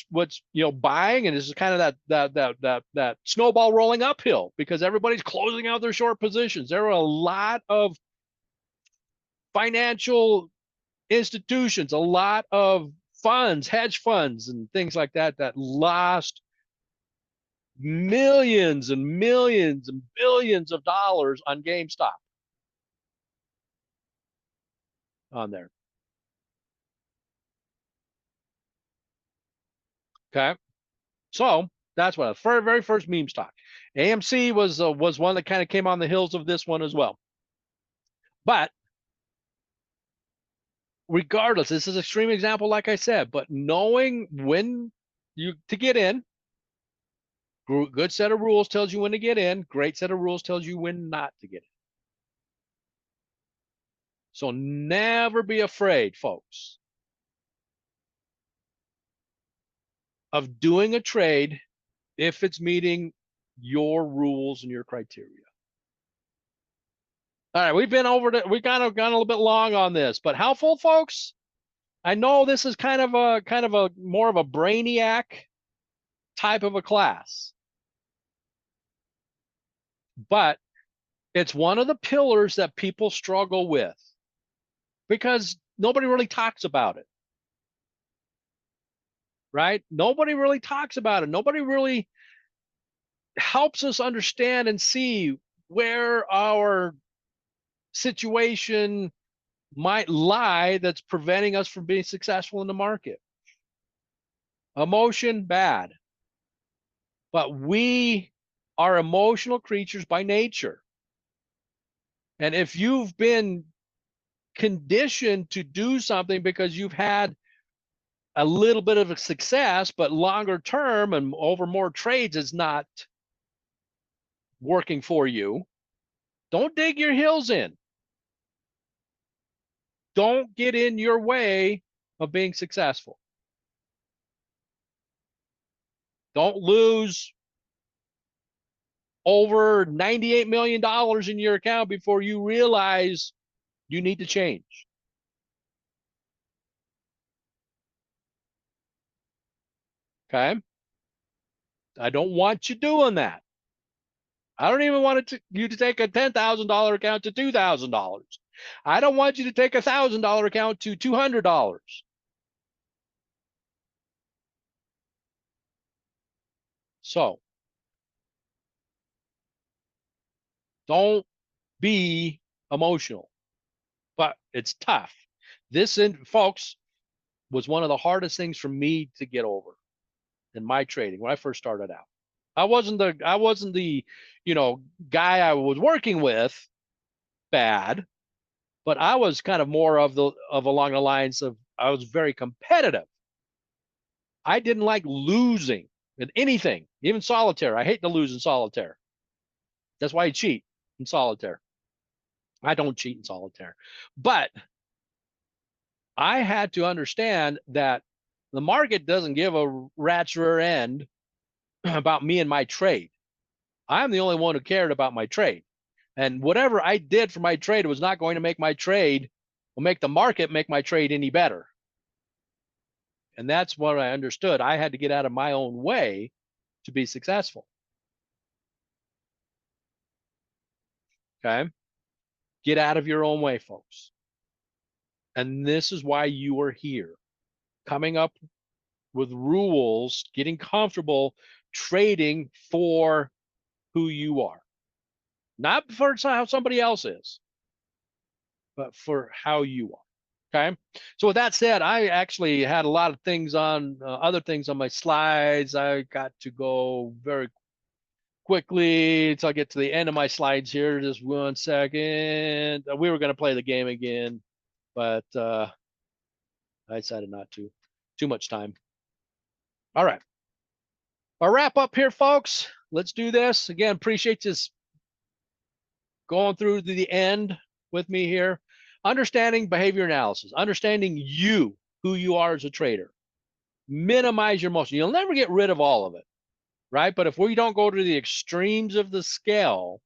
know, buying, and this is kind of that snowball rolling uphill because everybody's closing out their short positions. There are a lot of financial institutions, a lot of funds, hedge funds, and things like that lost millions and millions and billions of dollars on GameStop on there. Okay, so that's what the very first meme stock. AMC was one that kind of came on the heels of this one as well. But regardless, this is an extreme example, like I said, but knowing when to get in, good set of rules tells you when to get in, great set of rules tells you when not to get in. So never be afraid, folks, of doing a trade if it's meeting your rules and your criteria. All right, we've kind of gone a little bit long on this, but helpful, folks. I know this is kind of a more of a brainiac type of a class, but it's one of the pillars that people struggle with because nobody really talks about it, right? Nobody really talks about it. Nobody really helps us understand and see where our situation might lie that's preventing us from being successful in the market. Emotion, bad. But we are emotional creatures by nature. And if you've been conditioned to do something because you've had a little bit of a success, but longer term and over more trades is not working for you, don't dig your heels in. Don't get in your way of being successful. Don't lose over $98 million in your account before you realize you need to change. Okay? I don't want you doing that. I don't even want you to take a $10,000 account to $2,000. I don't want you to take a $1,000 account to $200. So don't be emotional, but it's tough. This, folks, was one of the hardest things for me to get over in my trading when I first started out. I wasn't the, you know, guy I was working with bad, but I was kind of more of along the lines of, I was very competitive. I didn't like losing in anything, even solitaire. I hate to lose in solitaire. That's why I cheat in solitaire. I don't cheat in solitaire. But I had to understand that the market doesn't give a rat's rear end about me and my trade. I'm the only one who cared about my trade. And whatever I did for my trade was not going to make my trade or make the market make my trade any better. And that's what I understood. I had to get out of my own way to be successful. Okay. Get out of your own way, folks. And this is why you are here, coming up with rules, getting comfortable trading for who you are, not for how somebody else is, but for how you are. Okay. So with that said, I actually had a lot of things on other things on my slides. I got to go very quickly until I get to the end of my slides here. Just 1 second. We were going to play the game again, but I decided not to. Too much time. All right. I'll wrap up here, folks. Let's do this. Again, appreciate you going through to the end with me here. Understanding behavior analysis, understanding you, who you are as a trader. Minimize your emotion. You'll never get rid of all of it, right? But if we don't go to the extremes of the scale,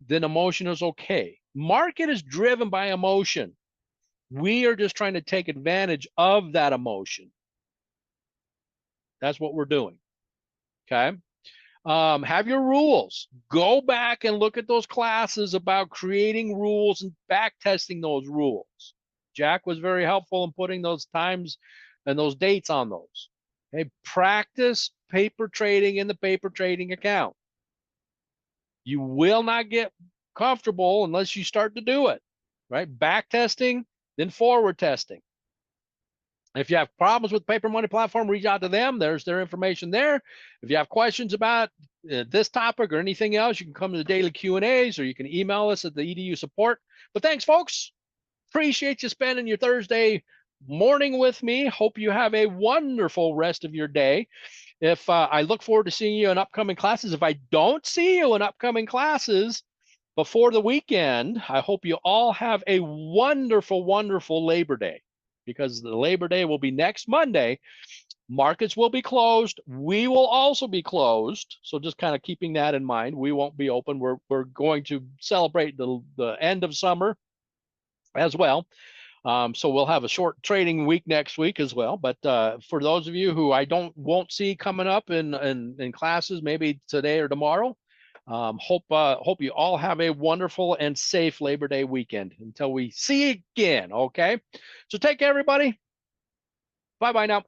then emotion is okay. Market is driven by emotion. We are just trying to take advantage of that emotion. That's what we're doing. Okay. Have your rules. Go back and look at those classes about creating rules and back testing those rules. Jack was very helpful in putting those times and those dates on those. Okay, practice paper trading in the paper trading account. You will not get comfortable unless you start to do it, right? Back testing, then forward testing. If you have problems with Paper Money Platform, reach out to them. There's their information there. If you have questions about this topic or anything else, you can come to the daily Q&As or you can email us at the EDU support. But thanks, folks. Appreciate you spending your Thursday morning with me. Hope you have a wonderful rest of your day. If I look forward to seeing you in upcoming classes. If I don't see you in upcoming classes before the weekend, I hope you all have a wonderful, wonderful Labor Day, because the Labor Day will be next Monday. Markets will be closed. We will also be closed. So just kind of keeping that in mind. We won't be open. We're going to celebrate the end of summer as well. So we'll have a short trading week next week as well. But for those of you who I won't see coming up in classes, maybe today or tomorrow, hope you all have a wonderful and safe Labor Day weekend until we see you again. Okay, so take care, everybody. Bye now.